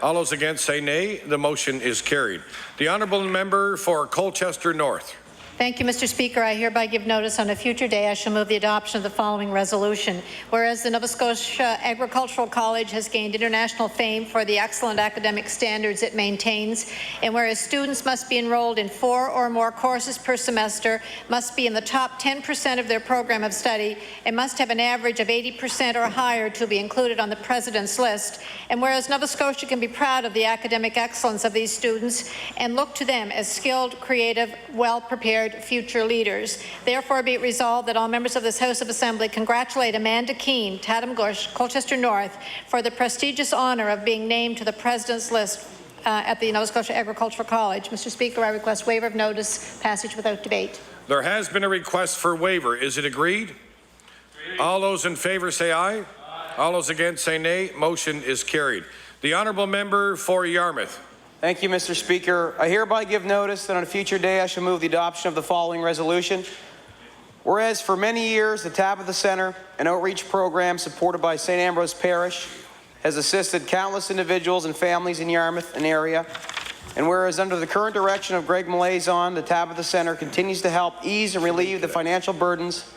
All those against say nay. The motion is carried. The honourable member for Colchester North. Thank you, Mr. Speaker. I hereby give notice on a future day I shall move the adoption of the following resolution. Whereas the Nova Scotia Agricultural College has gained international fame for the excellent academic standards it maintains, and whereas students must be enrolled in 4 or more courses per semester, must be in the top 10% of their program of study, and must have an average of 80% or higher to be included on the President's list, and whereas Nova Scotia can be proud of the academic excellence of these students and look to them as skilled, creative, well-prepared future leaders. Therefore, be it resolved that all members of this House of Assembly congratulate Amanda Keane, Tatham Gush, Colchester North, for the prestigious honour of being named to the President's list at the Nova Scotia Agricultural College. Mr. Speaker, I request waiver of notice, passage without debate. There has been a request for waiver. Is it agreed? All those in favour say aye. All those against say nay. Motion is carried. The honourable member for Yarmouth. Thank you, Mr. Speaker. I hereby give notice that on a future day I shall move the adoption of the following resolution. Whereas for many years the Tabitha Centre, an outreach program supported by St. Ambrose Parish, has assisted countless individuals and families in Yarmouth and area, and whereas under the current direction of Greg Malazon, the Tabitha Centre continues to help ease and relieve the financial burdens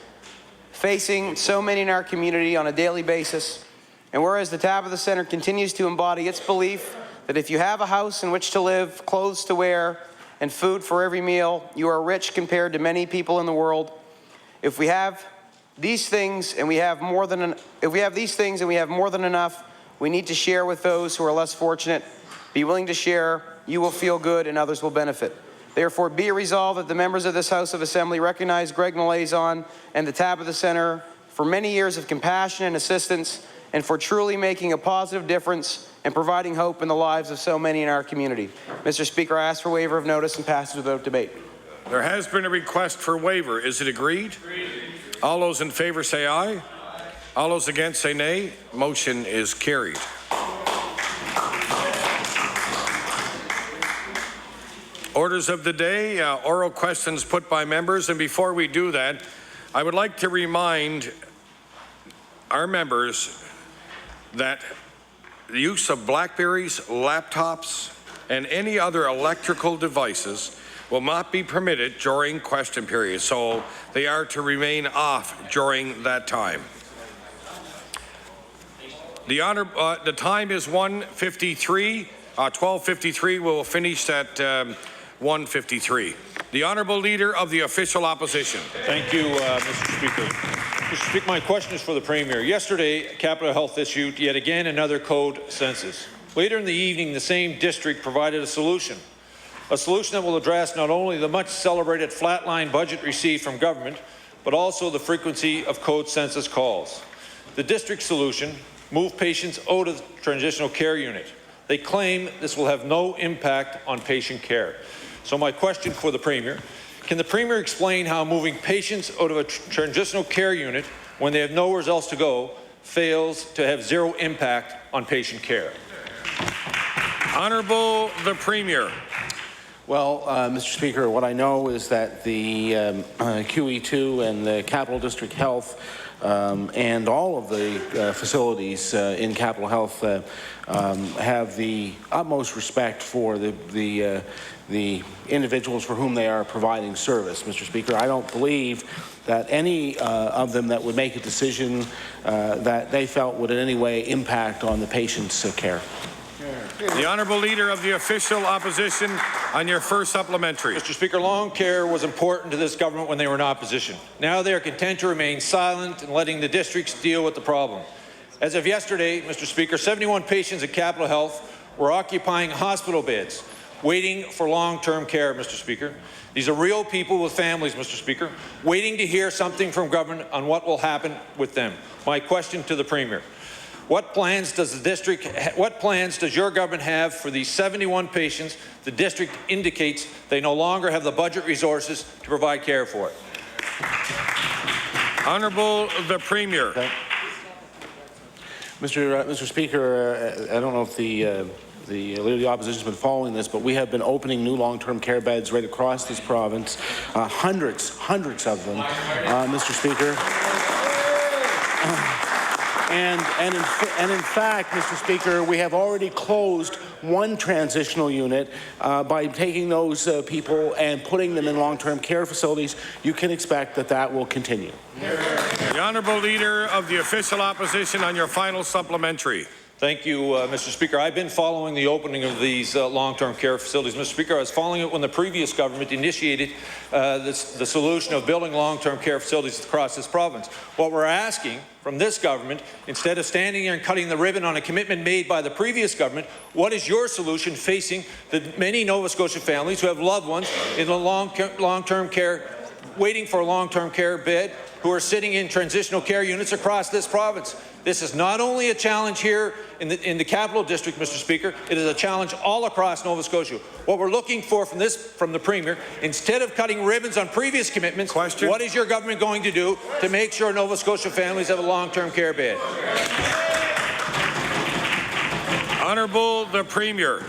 facing so many in our community on a daily basis, and whereas the Tabitha Centre continues to embody its belief that if you have a house in which to live, clothes to wear, and food for every meal, you are rich compared to many people in the world. If we have these things and we have more than enough, we need to share with those who are less fortunate. Be willing to share. You will feel good, and others will benefit. Therefore, be it resolved that the members of this House of Assembly recognize Greg Malazon and the Tabitha Centre for many years of compassion and assistance, and for truly making a positive difference and providing hope in the lives of so many in our community. Mr. Speaker, I ask for waiver of notice and passage without debate. There has been a request for waiver. Is it agreed? All those in favour say aye. All those against say nay. Motion is carried. Orders of the day, oral questions put by members, and before we do that, I would like to remind our members that the use of Blackberries, laptops, and any other electrical devices will not be permitted during question period, so they are to remain off during that time. The time is 1:53. 12:53. We'll finish at 1:53. The Honourable Leader of the Official Opposition. Thank you, Mr. Speaker. Mr. Speaker, my question is for the Premier. Yesterday, Capital Health issued yet again another code census. Later in the evening, the same district provided a solution. a solution that will address not only the much celebrated flatline budget received from government, but also the frequency of code census calls. The district solution: move patients out of the transitional care unit. They claim this will have no impact on patient care. So my question for the Premier: can the Premier explain how moving patients out of a transitional care unit when they have nowhere else to go fails to have zero impact on patient care? Honourable the Premier. Well, Mr. Speaker, what I know is that the QE2 and the Capital District Health and all of the facilities in Capital Health have the utmost respect for the individuals for whom they are providing service. Mr. Speaker, I don't believe that any of them that would make a decision that they felt would in any way impact on the patient's care. The Honourable Leader of the Official Opposition on your first supplementary. Mr. Speaker, long care was important to this government when they were in opposition. Now they are content to remain silent and letting the districts deal with the problem. As of yesterday, Mr. Speaker, 71 patients at Capital Health were occupying hospital beds, waiting for long-term care, Mr. Speaker. These are real people with families, Mr. Speaker, waiting to hear something from government on what will happen with them. My question to the Premier: what plans does your government have for these 71 patients the district indicates they no longer have the budget resources to provide care for? Honourable the Premier. Okay. Mr. Speaker, I don't know if the Leader of the Opposition has been following this, but we have been opening new long-term care beds right across this province, hundreds of them, Mr. Speaker. And in fact, Mr. Speaker, we have already closed one transitional unit by taking those people and putting them in long-term care facilities. You can expect that that will continue. The Honourable Leader of the Official Opposition on your final supplementary. Thank you, Mr. Speaker. I've been following the opening of these long-term care facilities. Mr. Speaker, I was following it when the previous government initiated the solution of building long-term care facilities across this province. What we're asking from this government, instead of standing here and cutting the ribbon on a commitment made by the previous government, what is your solution facing the many Nova Scotia families who have loved ones in the long-term care, waiting for a long-term care bed, who are sitting in transitional care units across this province? This is not only a challenge here in the Capital District, Mr. Speaker, it is a challenge all across Nova Scotia. What we're looking for from the Premier, instead of cutting ribbons on previous commitments, what is your government going to do to make sure Nova Scotia families have a long-term care bed? Honourable the Premier.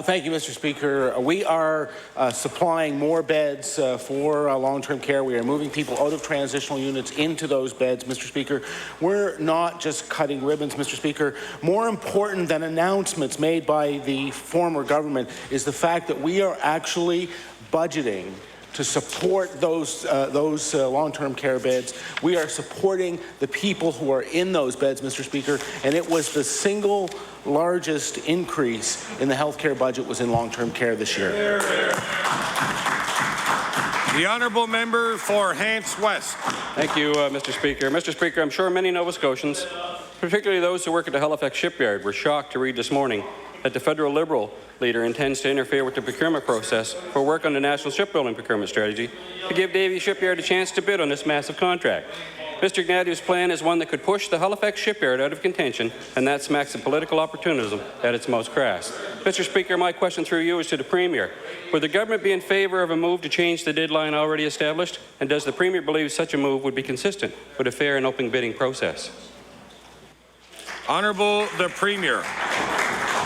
Thank you, Mr. Speaker. We are supplying more beds for long-term care. We are moving people out of transitional units into those beds, Mr. Speaker. We're not just cutting ribbons, Mr. Speaker. More important than announcements made by the former government is the fact that we are actually budgeting to support those long-term care beds. We are supporting the people who are in those beds, Mr. Speaker, and it was the single largest increase in the healthcare budget was in long-term care this year. The Honourable Member for Hants West. Thank you, Mr. Speaker. Mr. Speaker, I'm sure many Nova Scotians, particularly those who work at the Halifax shipyard, were shocked to read this morning that the federal Liberal leader intends to interfere with the procurement process for work on the national shipbuilding procurement strategy to give Davie Shipyard a chance to bid on this massive contract. Mr. Ignatius' plan is one that could push the Halifax shipyard out of contention, and that smacks of political opportunism at its most crass. Mr. Speaker, my question through you is to the Premier. Would the government be in favour of a move to change the deadline already established? And does the Premier believe such a move would be consistent with a fair and open bidding process? Honourable the Premier.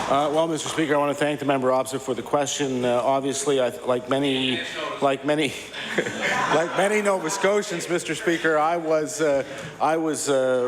Well, Mr. Speaker, I want to thank the member opposite for the question. Obviously, like many Nova Scotians, Mr. Speaker, I was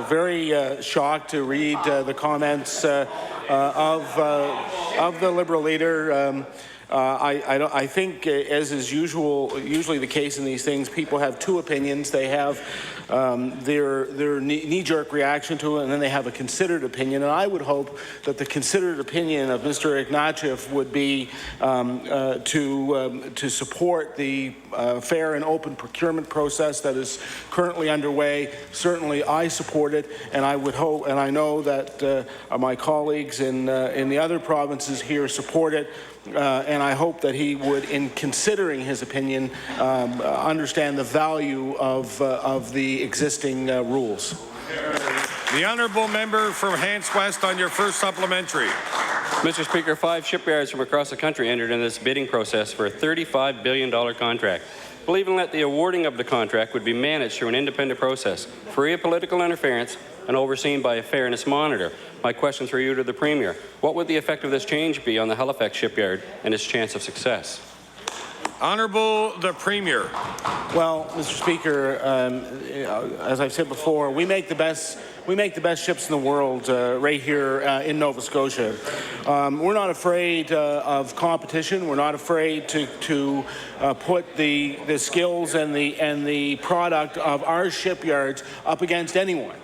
very shocked to read the comments of the Liberal leader. I think, as is usually the case in these things, people have two opinions. They have their knee-jerk reaction to it, and then they have a considered opinion. And I would hope that the considered opinion of Mr. Ignatieff would be to support the fair and open procurement process that is currently underway. Certainly, I support it, and I would hope, and I know that my colleagues in the other provinces here support it. and I hope that he would, in considering his opinion, understand the value of the existing rules. The honourable member from Hants West on your first supplementary. Mr. Speaker, 5 shipyards from across the country entered in this bidding process for a $35 billion contract, believing that the awarding of the contract would be managed through an independent process, free of political interference and overseen by a fairness monitor. My question through you to the Premier: what would the effect of this change be on the Halifax shipyard and its chance of success? Honourable the Premier. Well, Mr. Speaker, as I've said before, we make the best ships in the world right here in Nova Scotia. We're not afraid of competition. We're not afraid to put the skills and the product of our shipyards up against anyone.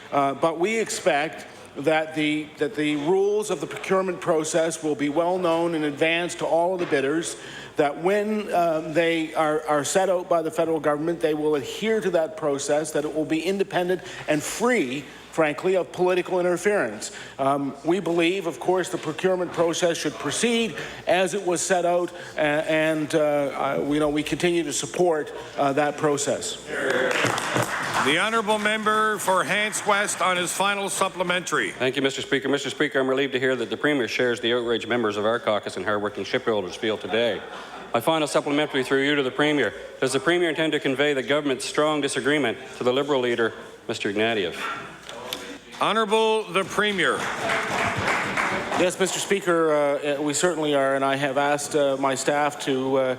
But we expect that the rules of the procurement process will be well known in advance to all of the bidders, that when they are set out by the federal government, they will adhere to that process, that it will be independent and free, frankly, of political interference. We believe, of course, the procurement process should proceed as it was set out, and we continue to support that process. The honourable member for Hants West on his final supplementary. Thank you, Mr. Speaker. Mr. Speaker, I'm relieved to hear that the Premier shares the outrage members of our caucus and hardworking shipbuilders feel today. My final supplementary through you to the Premier. Does the Premier intend to convey the government's strong disagreement to the Liberal leader, Mr. Ignatieff? Honourable the Premier. Yes, Mr. Speaker, we certainly are, and I have asked my staff to,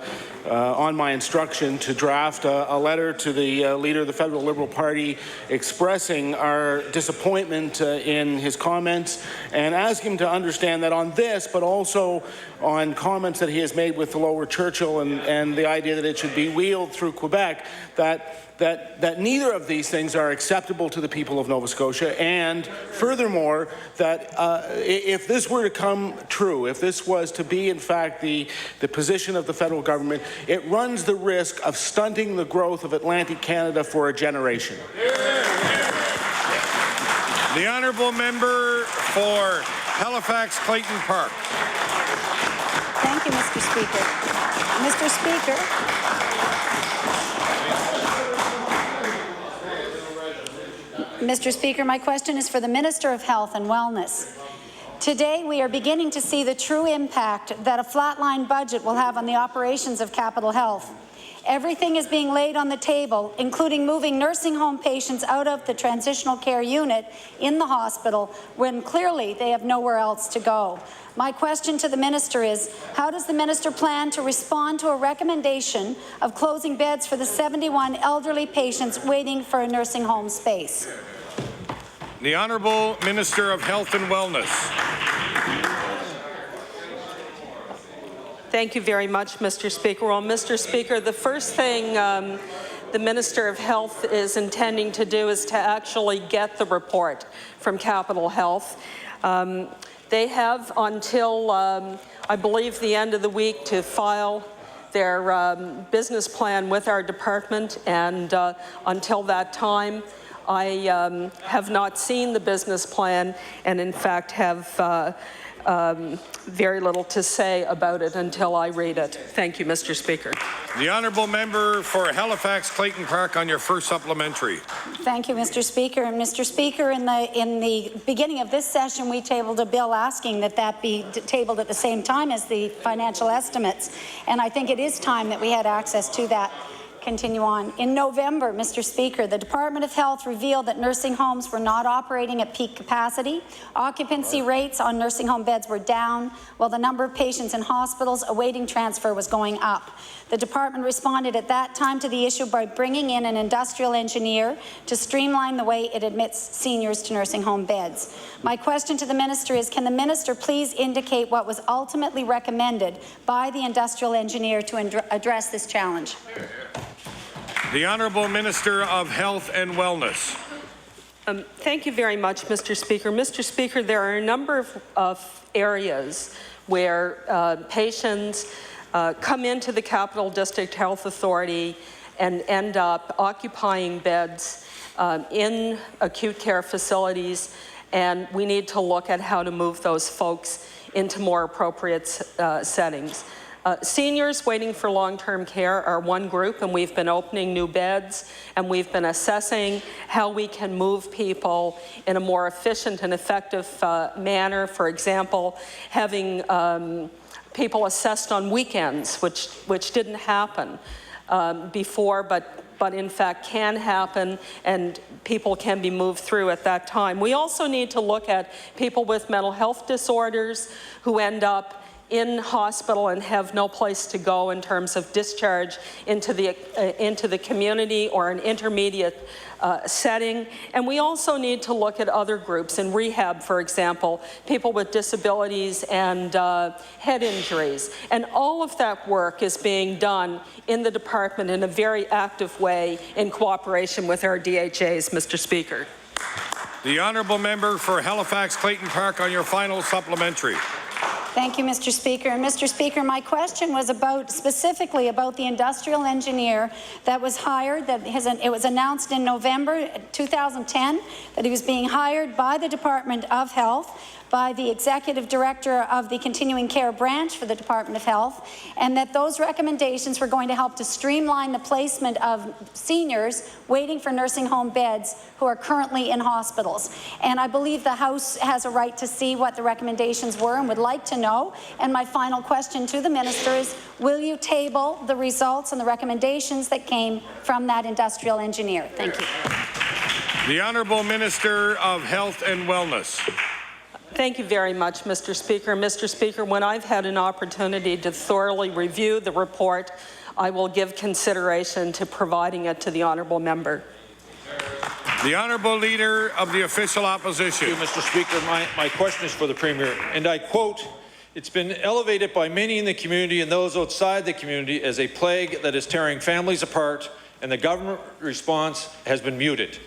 on my instruction, to draft a letter to the leader of the Federal Liberal Party expressing our disappointment in his comments, and ask him to understand that on this, but also on comments that he has made with the Lower Churchill and the idea that it should be wheeled through Quebec, that neither of these things are acceptable to the people of Nova Scotia, and furthermore, that if this were to come true, if this was to be in fact the position of the federal government, it runs the risk of stunting the growth of Atlantic Canada for a generation. The honourable member for Halifax Clayton Park. Thank you, Mr. Speaker. Mr. Speaker, Mr. Speaker, my question is for the Minister of Health and Wellness. Today, we are beginning to see the true impact that a flatline budget will have on the operations of Capital Health. Everything is being laid on the table, including moving nursing home patients out of the transitional care unit in the hospital when clearly they have nowhere else to go. My question to the Minister is, how does the Minister plan to respond to a recommendation of closing beds for the 71 elderly patients waiting for a nursing home space? The Honourable Minister of Health and Wellness. Thank you very much, Mr. Speaker. Well, Mr. Speaker, the first thing the Minister of Health is intending to do is to actually get the report from Capital Health. They have until, I believe, the end of the week to file their business plan with our department, and until that time, I have not seen the business plan, and in fact have very little to say about it until I read it. Thank you, Mr. Speaker. The honourable member for Halifax Clayton Park on your first supplementary. Thank you, Mr. Speaker. And Mr. Speaker, in the beginning of this session, we tabled a bill asking that be tabled at the same time as the financial estimates, and I think it is time that we had access to that. Continue on. In November, Mr. Speaker, the Department of Health revealed that nursing homes were not operating at peak capacity. Occupancy rates on nursing home beds were down, while the number of patients in hospitals awaiting transfer was going up. The department responded at that time to the issue by bringing in an industrial engineer to streamline the way it admits seniors to nursing home beds. My question to the minister is, can the minister please indicate what was ultimately recommended by the industrial engineer to address this challenge? The Honourable Minister of Health and Wellness. Thank you very much, Mr. Speaker. Mr. Speaker, there are a number of areas where patients come into the Capital District Health Authority and end up occupying beds in acute care facilities, and we need to look at how to move those folks into more appropriate settings. Seniors waiting for long-term care are one group, and we've been opening new beds, and we've been assessing how we can move people in a more efficient and effective manner. For example, having people assessed on weekends, which didn't happen before, but in fact can happen, and people can be moved through at that time. We also need to look at people with mental health disorders who end up in hospital and have no place to go in terms of discharge into the community or an intermediate setting. And we also need to look at other groups in rehab, for example, people with disabilities and head injuries. And all of that work is being done in the department in a very active way in cooperation with our DHAs, Mr. Speaker. The honourable member for Halifax Clayton Park on your final supplementary. Thank you, Mr. Speaker. And Mr. Speaker, my question was specifically about the industrial engineer that was hired. It was announced in November 2010 that he was being hired by the Department of Health, by the Executive Director of the Continuing Care Branch for the Department of Health, and that those recommendations were going to help to streamline the placement of seniors waiting for nursing home beds who are currently in hospitals. And I believe the House has a right to see what the recommendations were and would like to know. And my final question to the Minister is, will you table the results and the recommendations that came from that industrial engineer? Thank you. The Honourable Minister of Health and Wellness. Thank you very much, Mr. Speaker. Mr. Speaker, when I've had an opportunity to thoroughly review the report, I will give consideration to providing it to the honourable member. The Honourable Leader of the Official Opposition. Thank you, Mr. Speaker. My question is for the Premier, and I quote, "It's been elevated by many in the community and those outside the community as a plague that is tearing families apart, and the government response has been muted.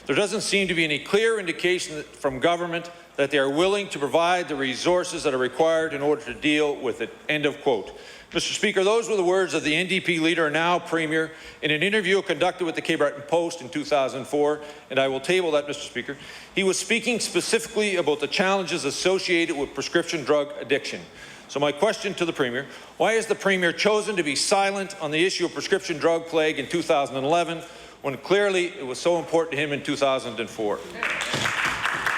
There doesn't seem to be any clear indication from government that they are willing to provide the resources that are required in order to deal with it." End of quote. Mr. Speaker, those were the words of the NDP leader, now Premier, in an interview conducted with the Cape Breton Post in 2004, and I will table that, Mr. Speaker. He was speaking specifically about the challenges associated with prescription drug addiction. So my question to the Premier, why has the Premier chosen to be silent on the issue of prescription drug plague in 2011, when clearly it was so important to him in 2004?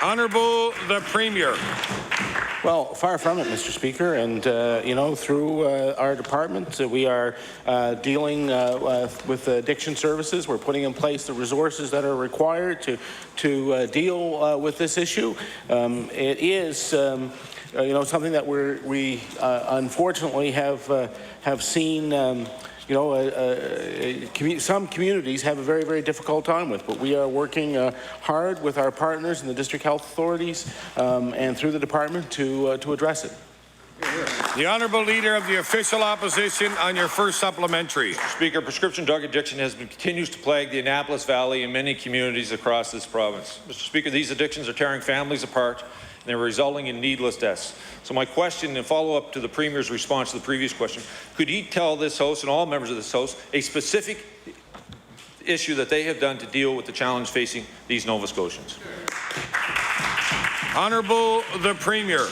Honourable the Premier. Well, far from it, Mr. Speaker, and you know, through our department, we are dealing with addiction services. We're putting in place the resources that are required to deal with this issue. It is, you know, something that we unfortunately have seen. You know, some communities have a very, very difficult time with, but we are working hard with our partners in the district health authorities and through the department to address it. The Honourable Leader of the Official Opposition on your first supplementary. Mr. Speaker, prescription drug addiction continues to plague the Annapolis Valley and many communities across this province. Mr. Speaker, these addictions are tearing families apart, and they're resulting in needless deaths. So my question, and follow up to the Premier's response to the previous question, could he tell this House and all members of this House a specific issue that they have done to deal with the challenge facing these Nova Scotians? Honourable the Premier.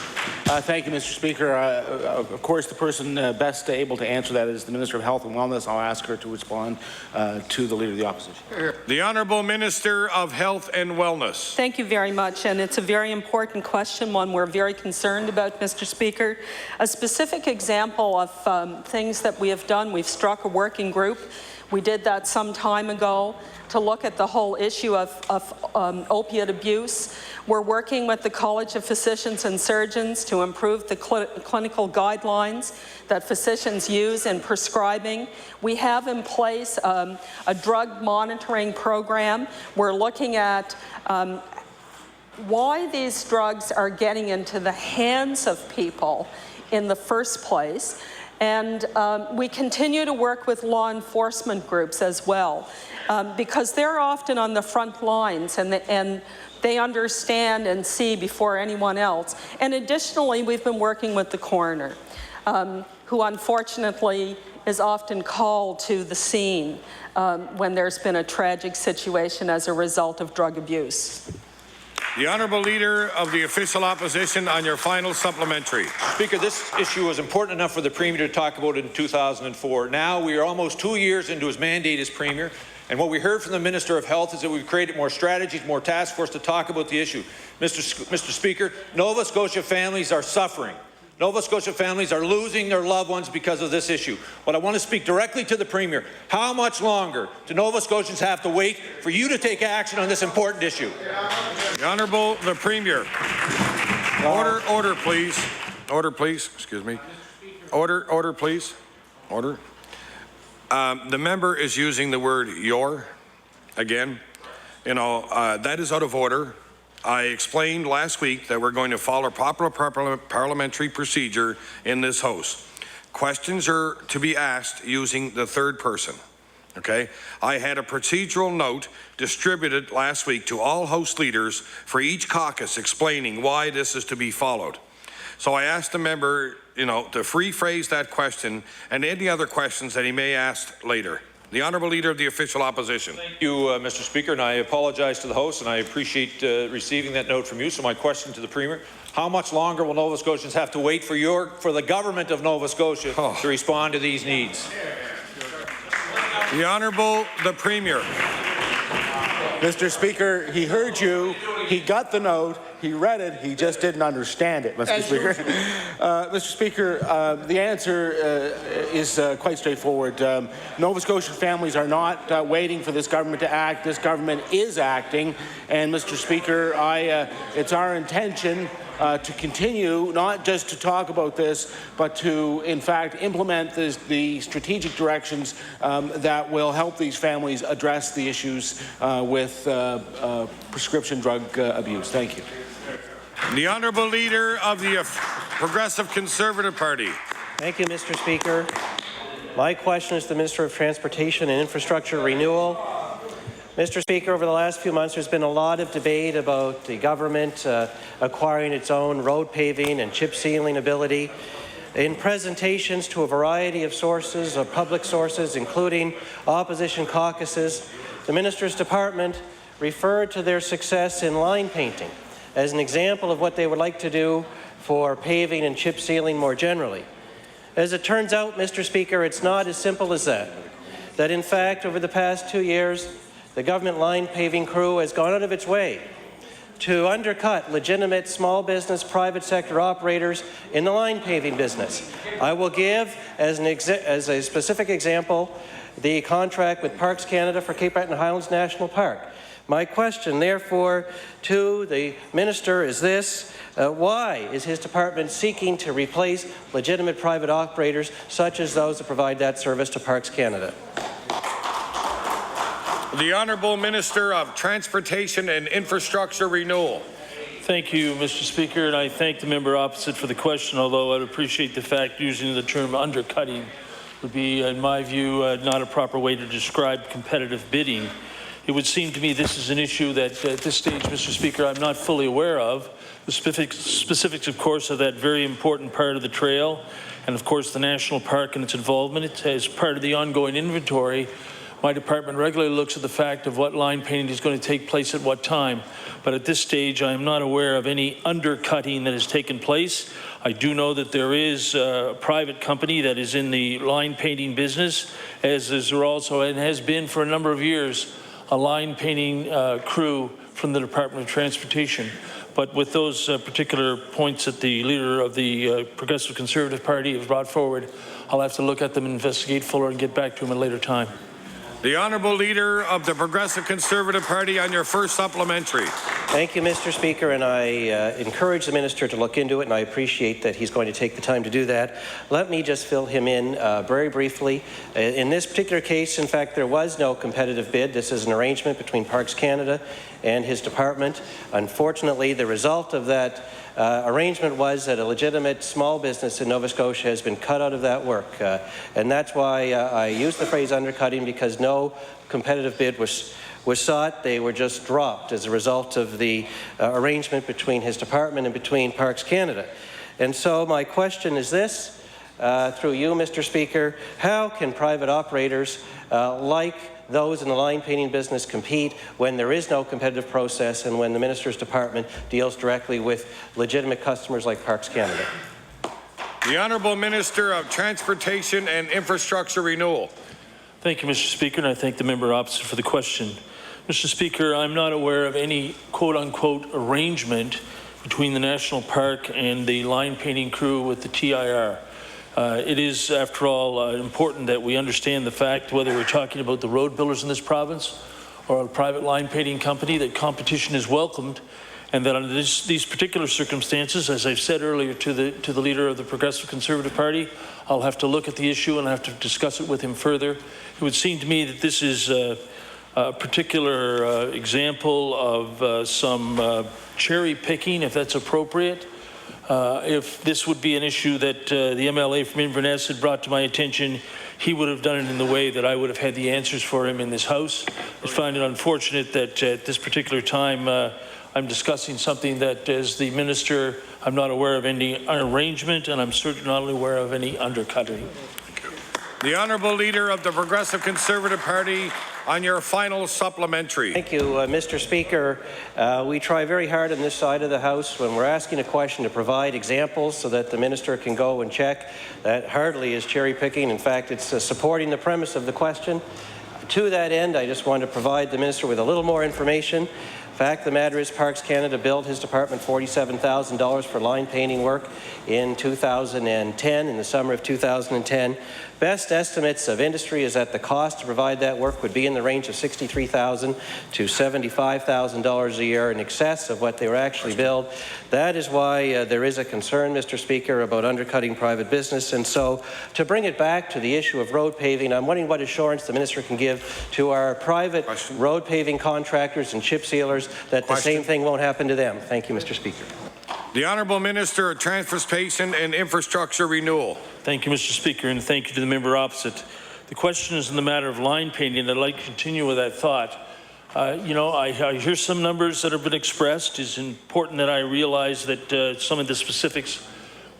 Thank you, Mr. Speaker. Of course, the person best able to answer that is the Minister of Health and Wellness. I'll ask her to respond to the Leader of the Opposition. The Honourable Minister of Health and Wellness. Thank you very much, and it's a very important question, one we're very concerned about, Mr. Speaker. A specific example of things that we have done, we've struck a working group. We did that some time ago to look at the whole issue of opiate abuse. We're working with the College of Physicians and Surgeons to improve the clinical guidelines that physicians use in prescribing. We have in place a drug monitoring program. We're looking at why these drugs are getting into the hands of people in the first place. And we continue to work with law enforcement groups as well, because they're often on the front lines and they understand and see before anyone else. And additionally, we've been working with the coroner, who unfortunately is often called to the scene when there's been a tragic situation as a result of drug abuse. The Honourable Leader of the Official Opposition on your final supplementary. Speaker, this issue was important enough for the Premier to talk about in 2004. Now we are almost 2 years into his mandate as Premier, and what we heard from the Minister of Health is that we've created more strategies, more task force to talk about the issue. Mr. Speaker, Nova Scotia families are suffering. Nova Scotia families are losing their loved ones because of this issue. But I want to speak directly to the Premier. How much longer do Nova Scotians have to wait for you to take action on this important issue? The Honourable the Premier. Order, please. Order, please. Excuse me. Order, please. Order. The member is using the word "your" again. You know, that is out of order. I explained last week that we're going to follow proper parliamentary procedure in this House. Questions are to be asked using the third person. Okay? I had a procedural note distributed last week to all House leaders for each caucus explaining why this is to be followed. So I asked the member, you know, to rephrase that question and any other questions that he may ask later. The Honourable Leader of the Official Opposition. Thank you, Mr. Speaker, and I apologize to the House, and I appreciate receiving that note from you. So my question to the Premier, how much longer will Nova Scotians have to wait for the government of Nova Scotia to respond to these needs? The Honourable the Premier. Mr. Speaker, he heard you, he got the note, he read it, he just didn't understand it, Mr. Speaker. Mr. Speaker, the answer is quite straightforward. Nova Scotian families are not waiting for this government to act. This government is acting. And, Mr. Speaker, it's our intention to continue not just to talk about this, but to, in fact, implement the strategic directions that will help these families address the issues with prescription drug abuse. Thank you. The Honourable Leader of the Progressive Conservative Party. Thank you, Mr. Speaker. My question is to the Minister of Transportation and Infrastructure Renewal. Mr. Speaker, over the last few months, there's been a lot of debate about the government acquiring its own road paving and chip sealing ability. In presentations to a variety of sources, of public sources, including opposition caucuses, the Minister's Department referred to their success in line painting as an example of what they would like to do for paving and chip sealing more generally. As it turns out, Mr. Speaker, it's not as simple as that. That in fact, over the past 2 years, the government line paving crew has gone out of its way to undercut legitimate small business, private sector operators in the line paving business. I will give, as a specific example, the contract with Parks Canada for Cape Breton Highlands National Park. My question, therefore, to the Minister is this. Why is his department seeking to replace legitimate private operators such as those that provide that service to Parks Canada? The Honourable Minister of Transportation and Infrastructure Renewal. Thank you, Mr. Speaker, and I thank the member opposite for the question, although I'd appreciate the fact using the term undercutting would be, in my view, not a proper way to describe competitive bidding. It would seem to me this is an issue that at this stage, Mr. Speaker, I'm not fully aware of. The specifics, of course, of that very important part of the trail and, of course, the national park and its involvement. As part of the ongoing inventory, my department regularly looks at the fact of what line painting is going to take place at what time. But at this stage, I am not aware of any undercutting that has taken place. I do know that there is a private company that is in the line painting business, as is there also, and has been for a number of years, a line painting crew from the Department of Transportation. But with those particular points that the leader of the Progressive Conservative Party has brought forward, I'll have to look at them and investigate fuller and get back to him at a later time. The Honourable Leader of the Progressive Conservative Party on your first supplementary. Thank you, Mr. Speaker, and I encourage the Minister to look into it, and I appreciate that he's going to take the time to do that. Let me just fill him in very briefly. In this particular case, in fact, there was no competitive bid. This is an arrangement between Parks Canada and his department. Unfortunately, the result of that arrangement was that a legitimate small business in Nova Scotia has been cut out of that work. And that's why I use the phrase undercutting, because no competitive bid was sought. They were just dropped as a result of the arrangement between his department and between Parks Canada. And so my question is this. through you, Mr. Speaker, how can private operators like those in the line painting business compete when there is no competitive process and when the Minister's Department deals directly with legitimate customers like Parks Canada? The Honourable Minister of Transportation and Infrastructure Renewal. Thank you, Mr. Speaker, and I thank the member opposite for the question. Mr. Speaker, I'm not aware of any quote-unquote arrangement between the National Park and the line painting crew with the TIR. It is, after all, important that we understand the fact, whether we're talking about the road builders in this province or a private line painting company, that competition is welcomed, and that under these particular circumstances, as I've said earlier to the leader of the Progressive Conservative Party, I'll have to look at the issue and I'll have to discuss it with him further. It would seem to me that this is a particular example of some cherry picking, if that's appropriate. If this would be an issue that the MLA from Inverness had brought to my attention, he would have done it in the way that I would have had the answers for him in this House. I find it unfortunate that at this particular time I'm discussing something that, as the Minister, I'm not aware of any arrangement, and I'm certainly not aware of any undercutting. The Honourable Leader of the Progressive Conservative Party, on your final supplementary. Thank you, Mr. Speaker. We try very hard on this side of the House when we're asking a question to provide examples so that the Minister can go and check. That hardly is cherry picking. In fact, it's supporting the premise of the question. To that end, I just want to provide the Minister with a little more information. Fact of the matter is, Parks Canada billed his department $47,000 for line painting work in 2010, in the summer of 2010. Best estimates of industry is that the cost to provide that work would be in the range of $63,000 to $75,000 a year, in excess of what they were actually billed. That is why there is a concern, Mr. Speaker, about undercutting private business. And so, to bring it back to the issue of road paving, I'm wondering what assurance the Minister can give to our private road paving contractors and chip sealers that the same thing won't happen to them. Thank you, Mr. Speaker. The Honourable Minister of Transportation and Infrastructure Renewal. Thank you, Mr. Speaker, and thank you to the member opposite. The question is in the matter of line painting. I'd like to continue with that thought. You know, I hear some numbers that have been expressed. It's important that I realize that some of the specifics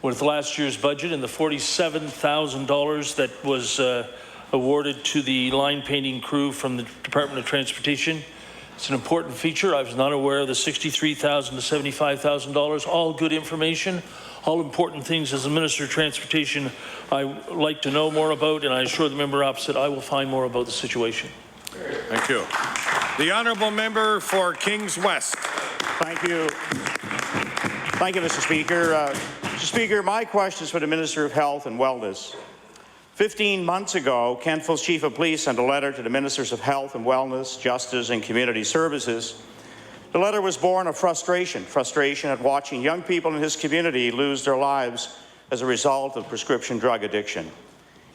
with last year's budget and the $47,000 that was awarded to the line painting crew from the Department of Transportation. It's an important feature. I was not aware of the $63,000 to $75,000. All good information, all important things as the Minister of Transportation I like to know more about, and I assure the member opposite I will find more about the situation. Thank you. The Honourable Member for Kings West. Thank you. Thank you, Mr. Speaker. Mr. Speaker, my question is for the Minister of Health and Wellness. 15 months ago, Kentville's Chief of Police sent a letter to the Ministers of Health and Wellness, Justice and Community Services. The letter was born of frustration at watching young people in his community lose their lives as a result of prescription drug addiction.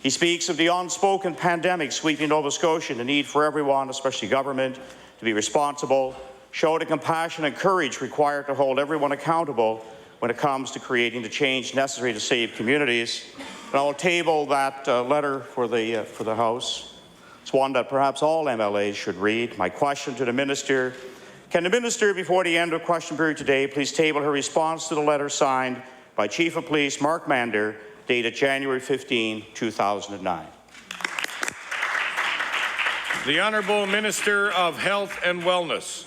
He speaks of the unspoken pandemic sweeping Nova Scotia and the need for everyone, especially government, to be responsible, show the compassion and courage required to hold everyone accountable when it comes to creating the change necessary to save communities. And I'll table that letter for the House. It's one that perhaps all MLAs should read. My question to the Minister: can the Minister, before the end of question period today, please table her response to the letter signed by Chief of Police Mark Mander, dated January 15, 2009? The Honourable Minister of Health and Wellness.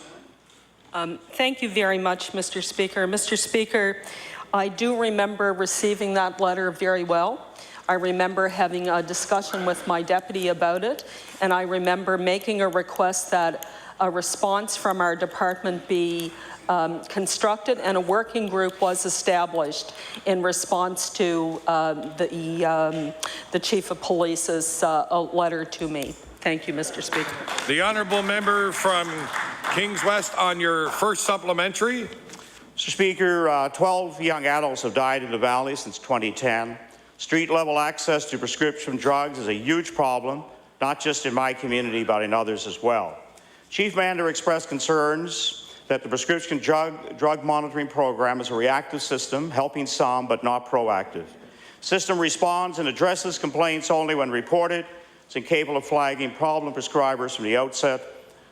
Thank you very much, Mr. Speaker. Mr. Speaker, I do remember receiving that letter very well. I remember having a discussion with my deputy about it, and I remember making a request that a response from our department be constructed, and a working group was established in response to the Chief of Police's letter to me. Thank you, Mr. Speaker. The Honourable Member from Kings West on your first supplementary. Mr. Speaker, 12 young adults have died in the Valley since 2010. Street-level access to prescription drugs is a huge problem, not just in my community, but in others as well. Chief Mander expressed concerns that the prescription drug monitoring program is a reactive system, helping some but not proactive. System responds and addresses complaints only when reported. It's incapable of flagging problem prescribers from the outset.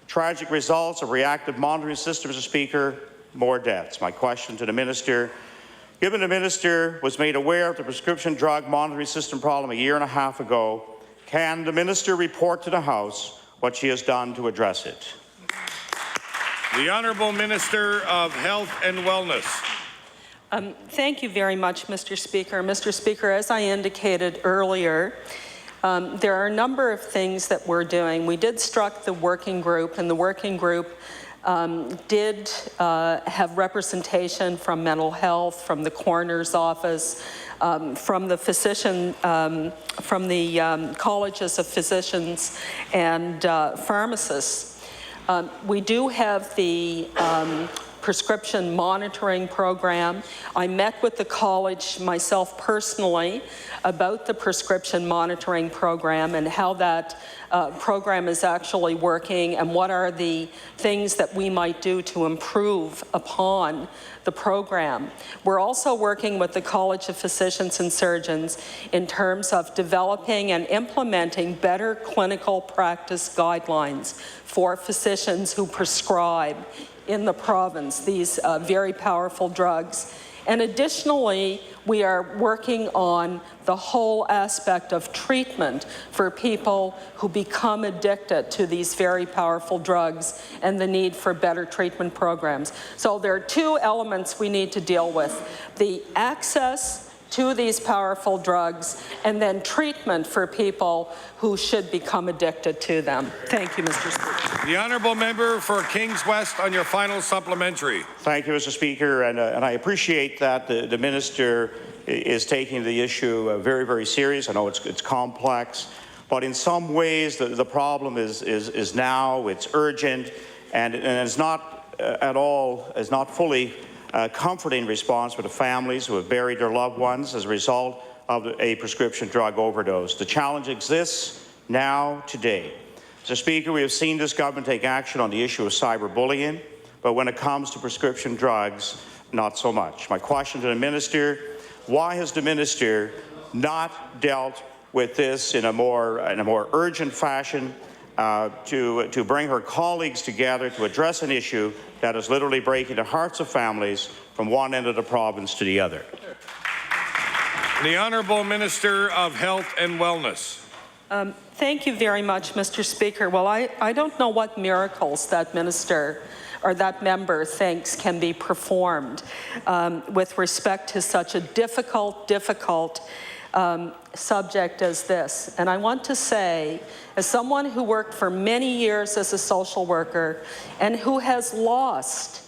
Tragic results of reactive monitoring systems, Mr. Speaker: more deaths. My question to the Minister: Given the minister was made aware of the prescription drug monitoring system problem a year and a half ago, can the minister report to the House what she has done to address it? The Honourable Minister of Health and Wellness. Thank you very much, Mr. Speaker. Mr. Speaker, as I indicated earlier, there are a number of things that we're doing. We did struck the working group, and the working group did have representation from mental health, from the coroner's office, from the physician, from the colleges of physicians and pharmacists. We do have the prescription monitoring program. I met with the college myself personally about the prescription monitoring program and how that program is actually working and what are the things that we might do to improve upon the program. We're also working with the College of Physicians and Surgeons in terms of developing and implementing better clinical practice guidelines for physicians who prescribe in the province these very powerful drugs. And additionally, we are working on the whole aspect of treatment for people who become addicted to these very powerful drugs and the need for better treatment programs. So there are two elements we need to deal with: the access to these powerful drugs and then treatment for people who should become addicted to them. Thank you, Mr. Speaker. The Honourable Member for Kings West on your final supplementary. Thank you, Mr. Speaker, and I appreciate that the minister is taking the issue very, very serious. I know it's complex, but in some ways the problem is now, it's urgent, and it's not at all, is not fully comforting response for the families who have buried their loved ones as a result of a prescription drug overdose. The challenge exists now, today. Mr. Speaker, we have seen this government take action on the issue of cyberbullying, but when it comes to prescription drugs, not so much. My question to the minister: why has the minister not dealt with this in a more urgent fashion to bring her colleagues together to address an issue that is literally breaking the hearts of families from one end of the province to the other? The Honourable Minister of Health and Wellness. Thank you very much, Mr. Speaker. Well, I don't know what miracles that minister or that member thinks can be performed with respect to such a difficult subject as this. And I want to say, as someone who worked for many years as a social worker and who has lost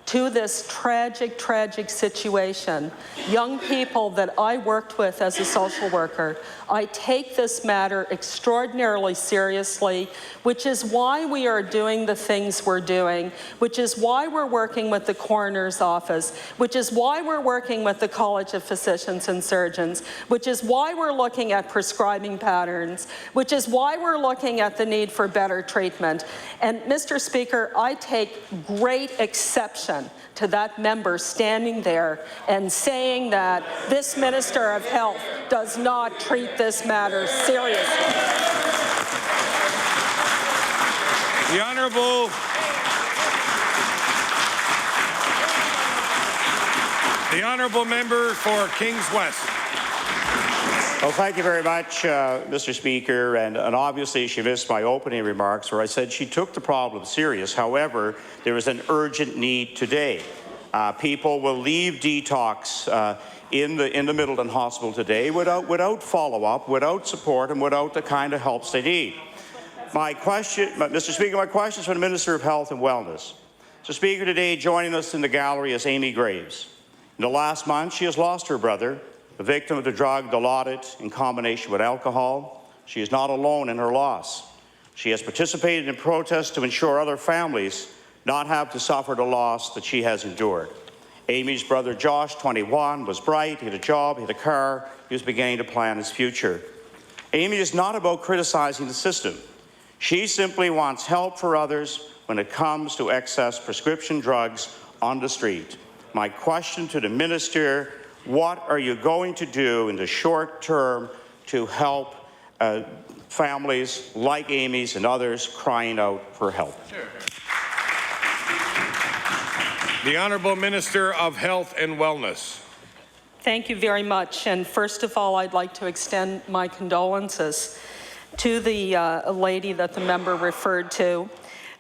to this tragic situation young people that I worked with as a social worker, I take this matter extraordinarily seriously, which is why we are doing the things we're doing, which is why we're working with the coroner's office, which is why we're working with the College of Physicians and Surgeons, which is why we're looking at prescribing patterns, which is why we're looking at the need for better treatment. And Mr. Speaker, I take great exception to that member standing there and saying that this Minister of Health does not treat this matter seriously. The Honourable Member for Kings West. Well, thank you very much, Mr. Speaker, and obviously she missed my opening remarks where I said she took the problem serious. However, there is an urgent need today. People will leave detox in the Middleton Hospital today without follow-up, without support, and without the kind of helps they need. Mr. Speaker, my question is for the Minister of Health and Wellness. Mr. Speaker, today joining us in the gallery is Amy Graves. In the last month, she has lost her brother, the victim of the drug Dilaudid in combination with alcohol. She is not alone in her loss. She has participated in protests to ensure other families not have to suffer the loss that she has endured. Amy's brother Josh, 21, was bright, he had a job, he had a car, he was beginning to plan his future. Amy is not about criticizing the system. She simply wants help for others when it comes to excess prescription drugs on the street. My question to the minister: what are you going to do in the short term to help families like Amy's and others crying out for help? The Honourable Minister of Health and Wellness. Thank you very much. And first of all, I'd like to extend my condolences to the lady that the member referred to.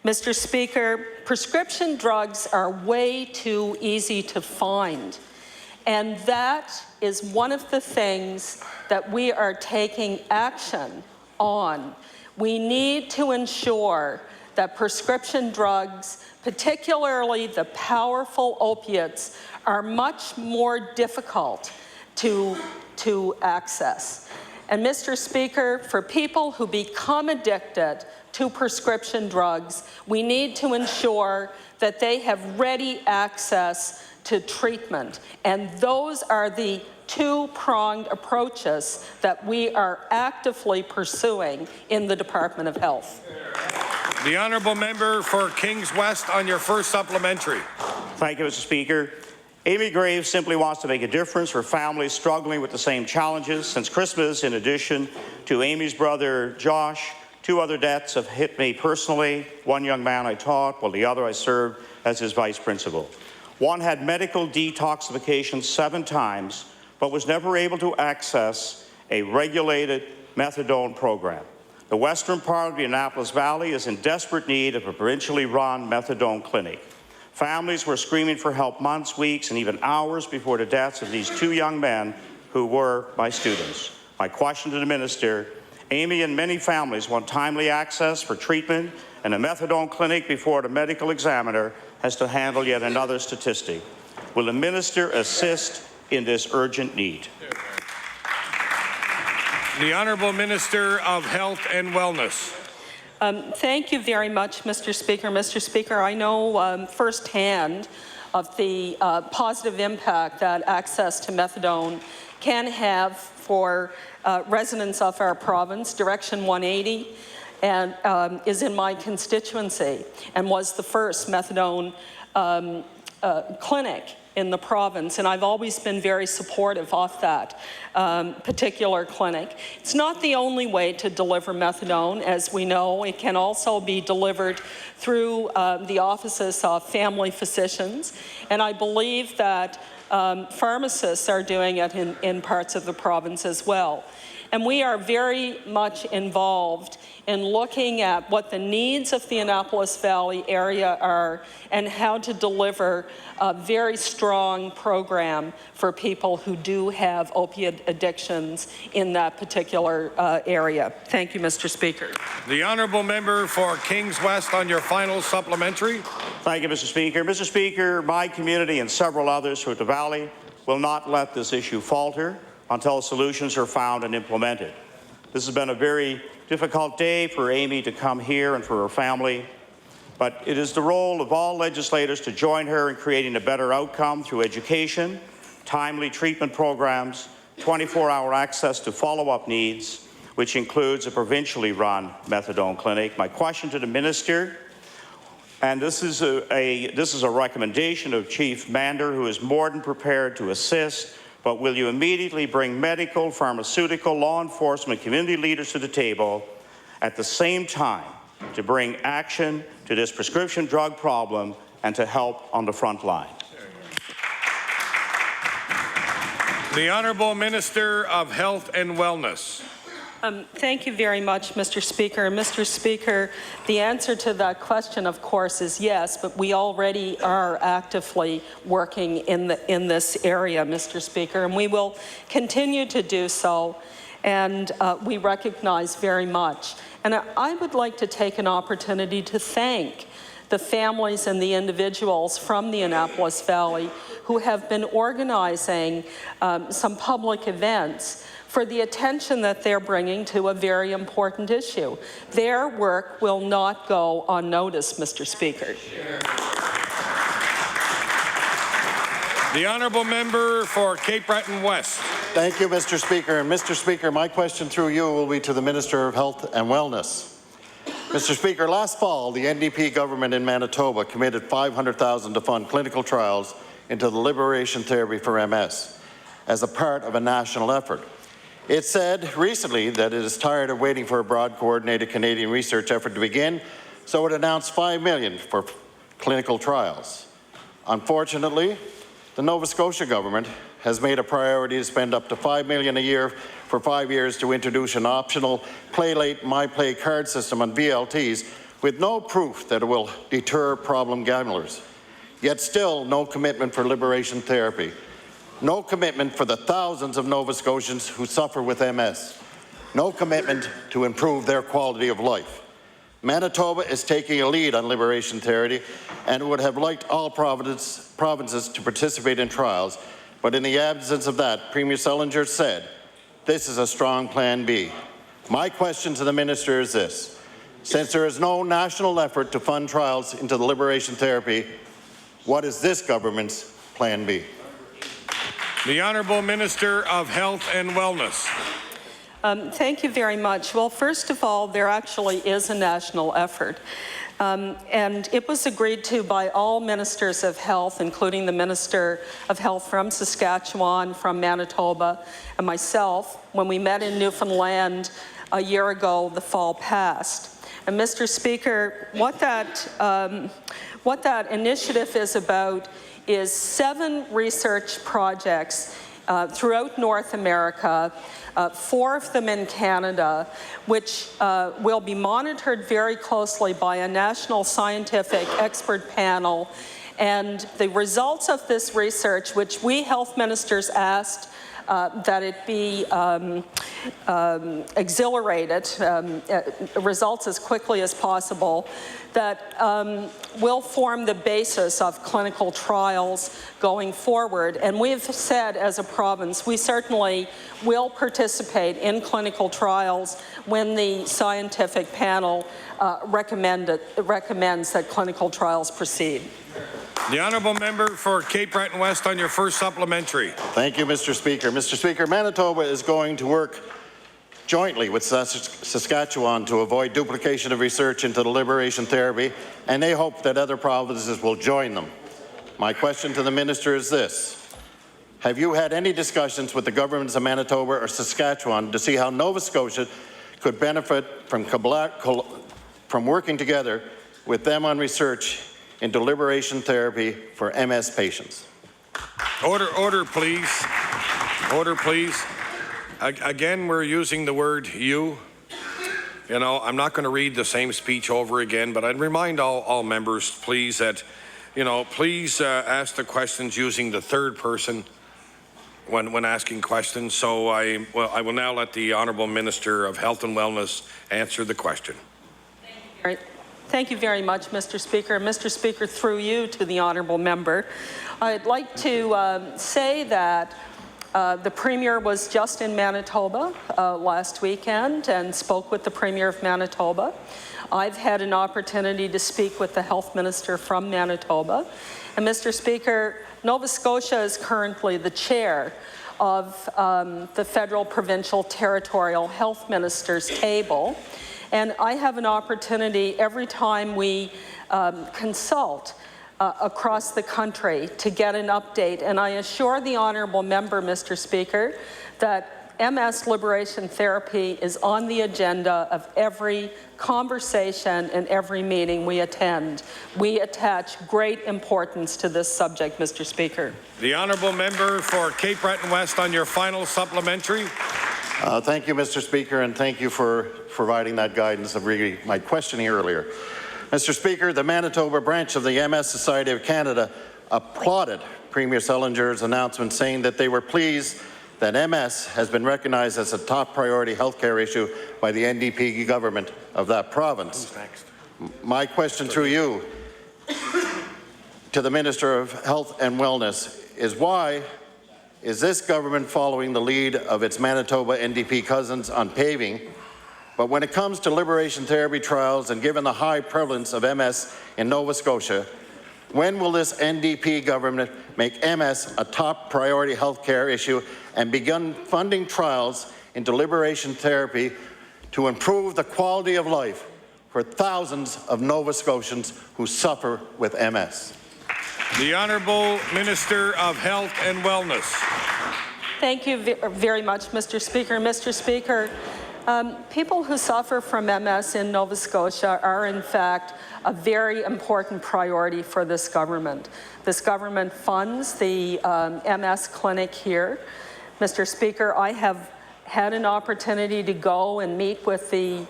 Mr. Speaker, prescription drugs are way too easy to find. And that is one of the things that we are taking action on. We need to ensure that prescription drugs, particularly the powerful opiates, are much more difficult to access. And Mr. Speaker, for people who become addicted to prescription drugs, we need to ensure that they have ready access to treatment. And those are the two-pronged approaches that we are actively pursuing in the Department of Health. The honourable member for Kings West on your first supplementary. Thank you, Mr. Speaker. Amy Graves simply wants to make a difference for families struggling with the same challenges. Since Christmas, in addition to Amy's brother Josh, 2 other deaths have hit me personally. One young man I taught, while the other I served as his vice principal. One had medical detoxification 7 times, but was never able to access a regulated methadone program. The western part of the Annapolis Valley is in desperate need of a provincially run methadone clinic. Families were screaming for help months, weeks, and even hours before the deaths of these 2 young men who were my students. My question to the minister: Amy and many families want timely access for treatment and a methadone clinic before the medical examiner has to handle yet another statistic. Will the minister assist in this urgent need? The Honourable Minister of Health and Wellness. Thank you very much, Mr. Speaker. Mr. Speaker, I know firsthand of the positive impact that access to methadone can have for residents of our province. Direction 180 and is in my constituency and was the first methadone clinic in the province, and I've always been very supportive of that particular clinic. It's not the only way to deliver methadone, as we know. It can also be delivered through the offices of family physicians, and I believe that pharmacists are doing it in parts of the province as well. And we are very much involved in looking at what the needs of the Annapolis Valley area are and how to deliver a very strong program for people who do have opiate addictions in that particular area. Thank you, Mr. Speaker. The honourable member for Kings West on your final supplementary. Thank you, Mr. Speaker. Mr. Speaker, my community and several others throughout the Valley will not let this issue falter until solutions are found and implemented. This has been a very difficult day for Amy to come here and for her family, but it is the role of all legislators to join her in creating a better outcome through education, timely treatment programs, 24-hour access to follow-up needs, which includes a provincially run methadone clinic. My question to the minister, and this is a recommendation of Chief Mander, who is more than prepared to assist, but will you immediately bring medical, pharmaceutical, law enforcement, community leaders to the table at the same time to bring action to this prescription drug problem and to help on the front line? The Honourable Minister of Health and Wellness. Thank you very much, Mr. Speaker. Mr. Speaker, the answer to that question, of course, is yes, but we already are actively working in this area, Mr. Speaker, and we will continue to do so, and we recognize very much. And I would like to take an opportunity to thank the families and the individuals from the Annapolis Valley who have been organizing some public events for the attention that they're bringing to a very important issue. Their work will not go unnoticed, Mr. Speaker. The honourable member for Cape Breton West. Thank you, Mr. Speaker. And Mr. Speaker, my question through you will be to the Minister of Health and Wellness. Mr. Speaker, last fall, the NDP government in Manitoba committed $500,000 to fund clinical trials into the liberation therapy for MS as a part of a national effort. It said recently that it is tired of waiting for a broad, coordinated Canadian research effort to begin, so it announced $5 million for clinical trials. Unfortunately, the Nova Scotia government has made a priority to spend up to $5 million a year for 5 years to introduce an optional Play Late My Play card system on VLTs with no proof that it will deter problem gamblers. Yet still no commitment for liberation therapy. No commitment for the thousands of Nova Scotians who suffer with MS. No commitment to improve their quality of life. Manitoba is taking a lead on liberation therapy and would have liked all provinces to participate in trials, but in the absence of that, Premier Sullinger said, this is a strong plan B. My question to the minister is this. Since there is no national effort to fund trials into the liberation therapy, what is this government's plan B? The Honourable Minister of Health and Wellness. Thank you very much. Well, first of all, there actually is a national effort. And it was agreed to by all ministers of health, including the Minister of Health from Saskatchewan, from Manitoba, and myself, when we met in Newfoundland a year ago, the fall past. And Mr. Speaker, what that initiative is about is 7 research projects throughout North America, 4 of them in Canada, which will be monitored very closely by a national scientific expert panel. And the results of this research, which we health ministers asked that it be accelerated, results as quickly as possible, that will form the basis of clinical trials going forward. And we've said as a province, we certainly will participate in clinical trials when the scientific panel recommends that clinical trials proceed. The Honourable Member for Cape Breton West on your first supplementary. Thank you, Mr. Speaker. Mr. Speaker, Manitoba is going to work jointly with Saskatchewan to avoid duplication of research into the liberation therapy, and they hope that other provinces will join them. My question to the minister is this. Have you had any discussions with the governments of Manitoba or Saskatchewan to see how Nova Scotia could benefit from working together with them on research into liberation therapy for MS patients? Order, please. Order, please. Again, we're using the word you. You know, I'm not going to read the same speech over again, but I'd remind all members, please, that, you know, please ask the questions using the third person when asking questions. So I will now let the Honourable Minister of Health and Wellness answer the question. All right. Thank you very much, Mr. Speaker. Mr. Speaker, through you to the honourable member, I'd like to say that the Premier was just in Manitoba last weekend and spoke with the Premier of Manitoba. I've had an opportunity to speak with the Health Minister from Manitoba. And Mr. Speaker, Nova Scotia is currently the chair of the Federal, Provincial, Territorial Health Ministers table. And I have an opportunity every time we consult across the country to get an update. And I assure the honourable member, Mr. Speaker, that MS liberation therapy is on the agenda of every conversation and every meeting we attend. We attach great importance to this subject, Mr. Speaker. The honourable member for Cape Breton West on your final supplementary. Thank you, Mr. Speaker, and thank you for providing that guidance of my questioning earlier. Mr. Speaker, the Manitoba branch of the MS Society of Canada applauded Premier Sullinger's announcement, saying that they were pleased that MS has been recognized as a top priority healthcare issue by the NDP government of that province. My question through you to the Minister of Health and Wellness is why is this government following the lead of its Manitoba NDP cousins on paving, but when it comes to liberation therapy trials and given the high prevalence of MS in Nova Scotia, when will this NDP government make MS a top priority healthcare issue and begin funding trials into liberation therapy to improve the quality of life for thousands of Nova Scotians who suffer with MS? The Honourable Minister of Health and Wellness. Thank you very much, Mr. Speaker. Mr. Speaker, People who suffer from MS in Nova Scotia are, in fact, a very important priority for this government. This government funds the MS clinic here. Mr. Speaker, I have had an opportunity to go and meet with the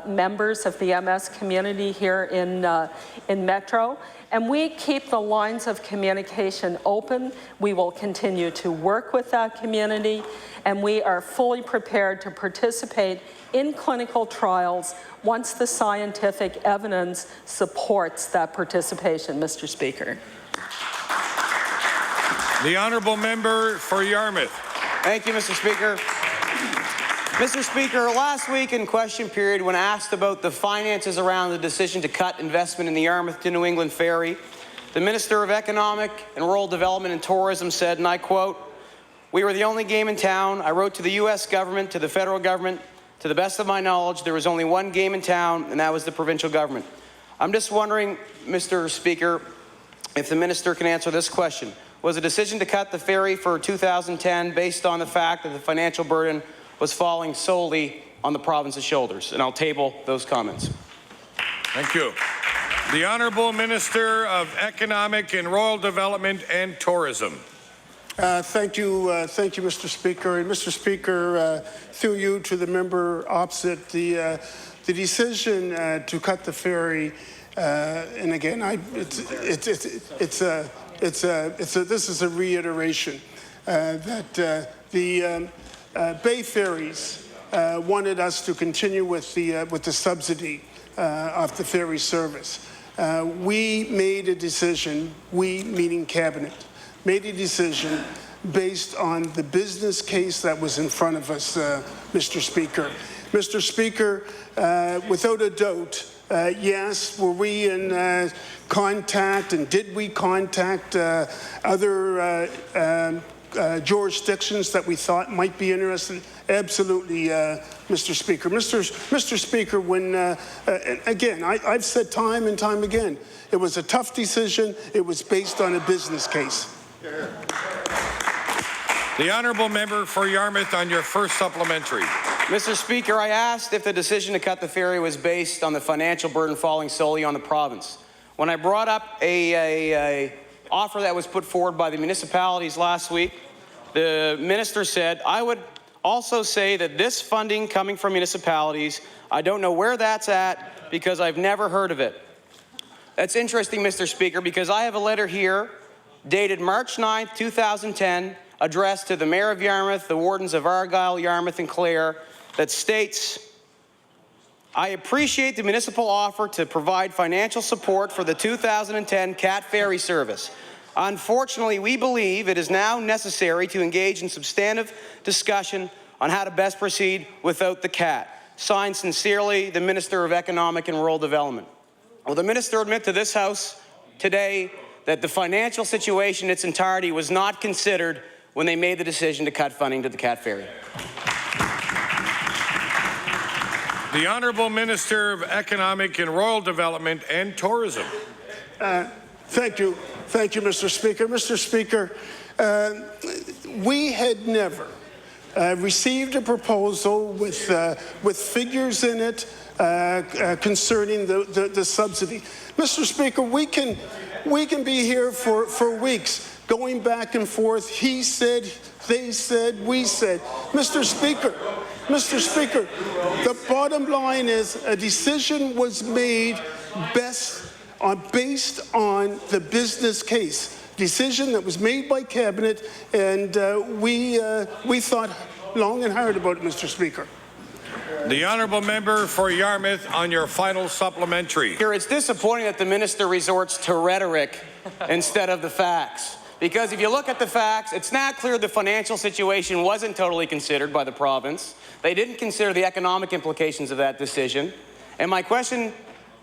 members of the MS community here in Metro, and we keep the lines of communication open. We will continue to work with that community, and we are fully prepared to participate in clinical trials once the scientific evidence supports that participation, Mr. Speaker. The honourable member for Yarmouth. Thank you, Mr. Speaker. Mr. Speaker, last week in question period, when asked about the finances around the decision to cut investment in the Yarmouth to New England ferry, the Minister of Economic and Rural Development and Tourism said, and I quote, "We were the only game in town. I wrote to the U.S. government, to the federal government. To the best of my knowledge, there was only one game in town, and that was the provincial government." I'm just wondering, Mr. Speaker, if the minister can answer this question. Was the decision to cut the ferry for 2010 based on the fact that the financial burden was falling solely on the province's shoulders? And I'll table those comments. Thank you. The Honourable Minister of Economic and Rural Development and Tourism. Thank you, Mr. Speaker. And Mr. Speaker, through you to the member opposite, the decision to cut the ferry, and again, this is a reiteration that the Bay Ferries wanted us to continue with the subsidy of the ferry service. We made a decision, we meaning Cabinet, made a decision based on the business case that was in front of us, Mr. Speaker. Mr. Speaker, without a doubt, yes, were we in contact and did we contact other jurisdictions that we thought might be interested? Absolutely, Mr. Speaker. Mr. Speaker, when, again, I've said time and time again, it was a tough decision. It was based on a business case. The honourable member for Yarmouth on your first supplementary. Mr. Speaker, I asked if the decision to cut the ferry was based on the financial burden falling solely on the province. When I brought up a offer that was put forward by the municipalities last week, the minister said, "I would also say that this funding coming from municipalities, I don't know where that's at because I've never heard of it." That's interesting, Mr. Speaker, because I have a letter here dated March 9th, 2010, addressed to the Mayor of Yarmouth, the Wardens of Argyll, Yarmouth and Clare, that states, "I appreciate the municipal offer to provide financial support for the 2010 CAT ferry service. Unfortunately, we believe it is now necessary to engage in substantive discussion on how to best proceed without the CAT. Signed sincerely, the Minister of Economic and Rural Development." Will the minister admit to this House today that the financial situation in its entirety was not considered when they made the decision to cut funding to the CAT ferry? The Honourable Minister of Economic and Rural Development and Tourism. Thank you, Mr. Speaker. Mr. Speaker, we had never received a proposal with figures in it concerning the subsidy. Mr. Speaker, we can be here for weeks going back and forth. He said, they said, we said. Mr. Speaker, the bottom line is a decision was made based on the business case. Decision that was made by Cabinet, and we thought long and hard about it, Mr. Speaker. The honourable member for Yarmouth on your final supplementary. It's disappointing that the minister resorts to rhetoric instead of the facts. Because if you look at the facts, it's not clear the financial situation wasn't totally considered by the province. They didn't consider the economic implications of that decision. And my question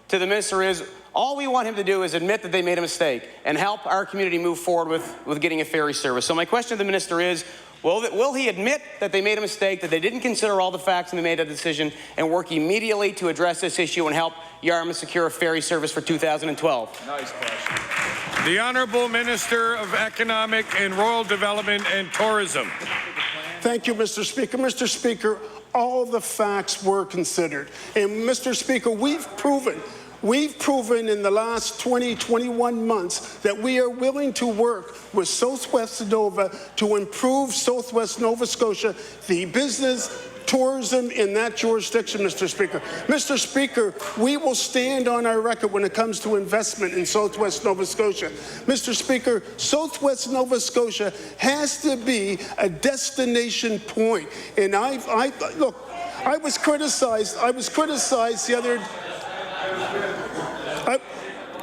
to the minister is, all we want him to do is admit that they made a mistake and help our community move forward with getting a ferry service. So my question to the minister is, will he admit that they made a mistake, that they didn't consider all the facts when they made a decision, and work immediately to address this issue and help Yarmouth secure a ferry service for 2012? Nice question. The Honourable Minister of Economic and Rural Development and Tourism. Thank you, Mr. Speaker. Mr. Speaker, all the facts were considered. And Mr. Speaker, we've proven in the last 21 months that we are willing to work with Southwest Nova to improve Southwest Nova Scotia, the business, tourism in that jurisdiction, Mr. Speaker. Mr. Speaker, we will stand on our record when it comes to investment in Southwest Nova Scotia. Mr. Speaker, Southwest Nova Scotia has to be a destination point. And look, I was criticized the other.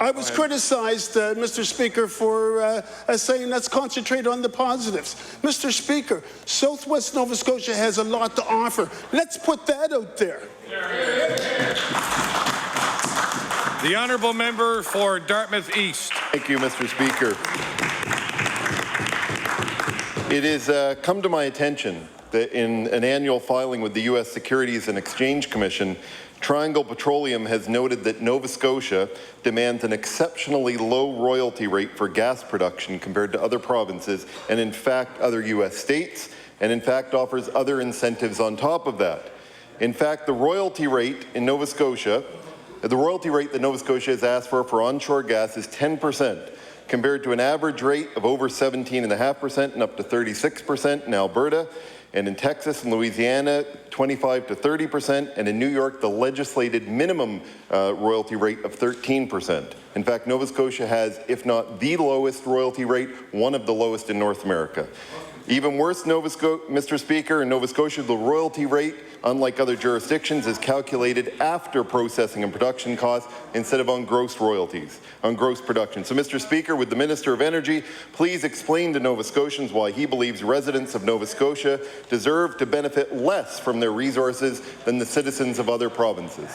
I was criticized, Mr. Speaker, for saying let's concentrate on the positives. Mr. Speaker, Southwest Nova Scotia has a lot to offer. Let's put that out there. The honourable member for Dartmouth East. Thank you, Mr. Speaker. It has come to my attention that in an annual filing with the U.S. Securities and Exchange Commission, Triangle Petroleum has noted that Nova Scotia demands an exceptionally low royalty rate for gas production compared to other provinces and, in fact, other U.S. states, and, in fact, offers other incentives on top of that. In fact, the royalty rate in Nova Scotia, the royalty rate that Nova Scotia has asked for onshore gas is 10%, compared to an average rate of over 17.5% and up to 36% in Alberta, and in Texas and Louisiana, 25 to 30%, and in New York, the legislated minimum royalty rate of 13%. In fact, Nova Scotia has, if not the lowest royalty rate, one of the lowest in North America. Even worse, Mr. Speaker, in Nova Scotia, the royalty rate, unlike other jurisdictions, is calculated after processing and production costs instead of on gross royalties, on gross production. So, Mr. Speaker, would the Minister of Energy please explain to Nova Scotians why he believes residents of Nova Scotia deserve to benefit less from their resources than the citizens of other provinces?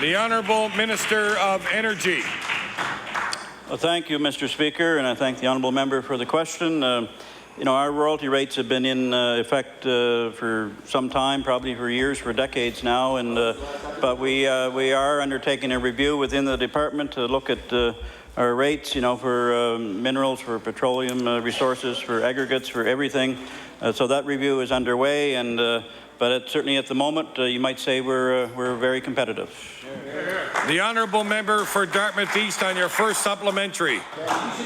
The Honourable Minister of Energy. Well, thank you, Mr. Speaker, and I thank the honourable member for the question. You know, our royalty rates have been in effect for some time, probably for years, for decades now, and but we are undertaking a review within the department to look at our rates, you know, for minerals, for petroleum resources, for aggregates, for everything. So that review is underway, and but certainly at the moment, you might say we're very competitive. The honourable member for Dartmouth East on your first supplementary.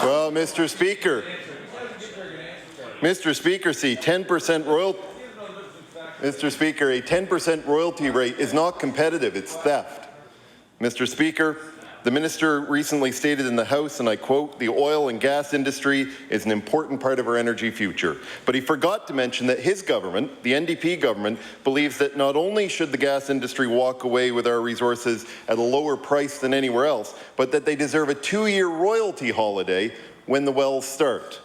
Well, Mr. Speaker, see, 10% royalty. Mr. Speaker, a 10% royalty rate is not competitive, it's theft. Mr. Speaker, the minister recently stated in the House, and I quote, "The oil and gas industry is an important part of our energy future." But he forgot to mention that his government, the NDP government, believes that not only should the gas industry walk away with our resources at a lower price than anywhere else, but that they deserve a 2-year royalty holiday when the wells start.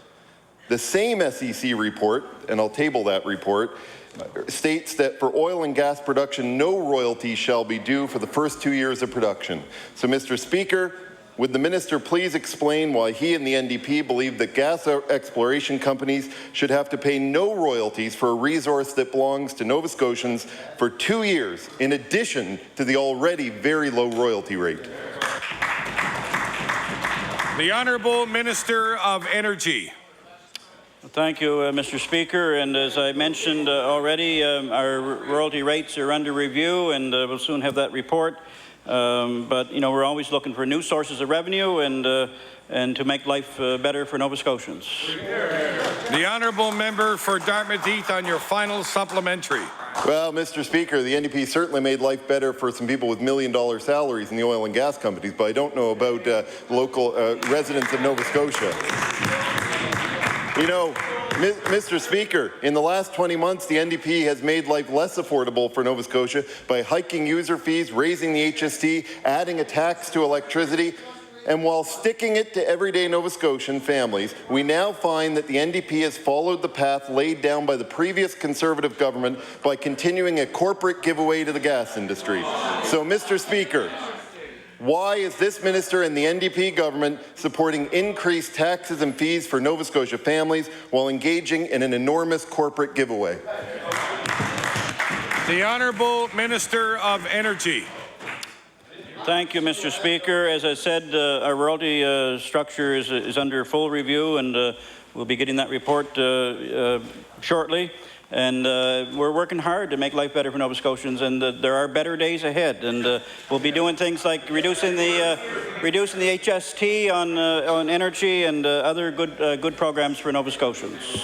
The same SEC report, and I'll table that report, states that for oil and gas production, no royalty shall be due for the first 2 years of production. So, Mr. Speaker, would the minister please explain why he and the NDP believe that gas exploration companies should have to pay no royalties for a resource that belongs to Nova Scotians for 2 years, in addition to the already very low royalty rate? The Honourable Minister of Energy. Thank you, Mr. Speaker. And as I mentioned already, our royalty rates are under review, and we'll soon have that report. But you know, we're always looking for new sources of revenue and to make life better for Nova Scotians. The honourable member for Dartmouth East on your final supplementary. Well, Mr. Speaker, the NDP certainly made life better for some people with million-dollar salaries in the oil and gas companies, but I don't know about local residents of Nova Scotia. You know, Mr. Speaker, in the last 20 months, the NDP has made life less affordable for Nova Scotia by hiking user fees, raising the HST, adding a tax to electricity. And while sticking it to everyday Nova Scotian families, we now find that the NDP has followed the path laid down by the previous Conservative government by continuing a corporate giveaway to the gas industry. So, Mr. Speaker, why is this minister and the NDP government supporting increased taxes and fees for Nova Scotia families while engaging in an enormous corporate giveaway? The Honourable Minister of Energy. Thank you, Mr. Speaker. As I said, our royalty structure is under full review, and we'll be getting that report shortly. And we're working hard to make life better for Nova Scotians, and there are better days ahead. And we'll be doing things like reducing the HST on energy and other good programs for Nova Scotians.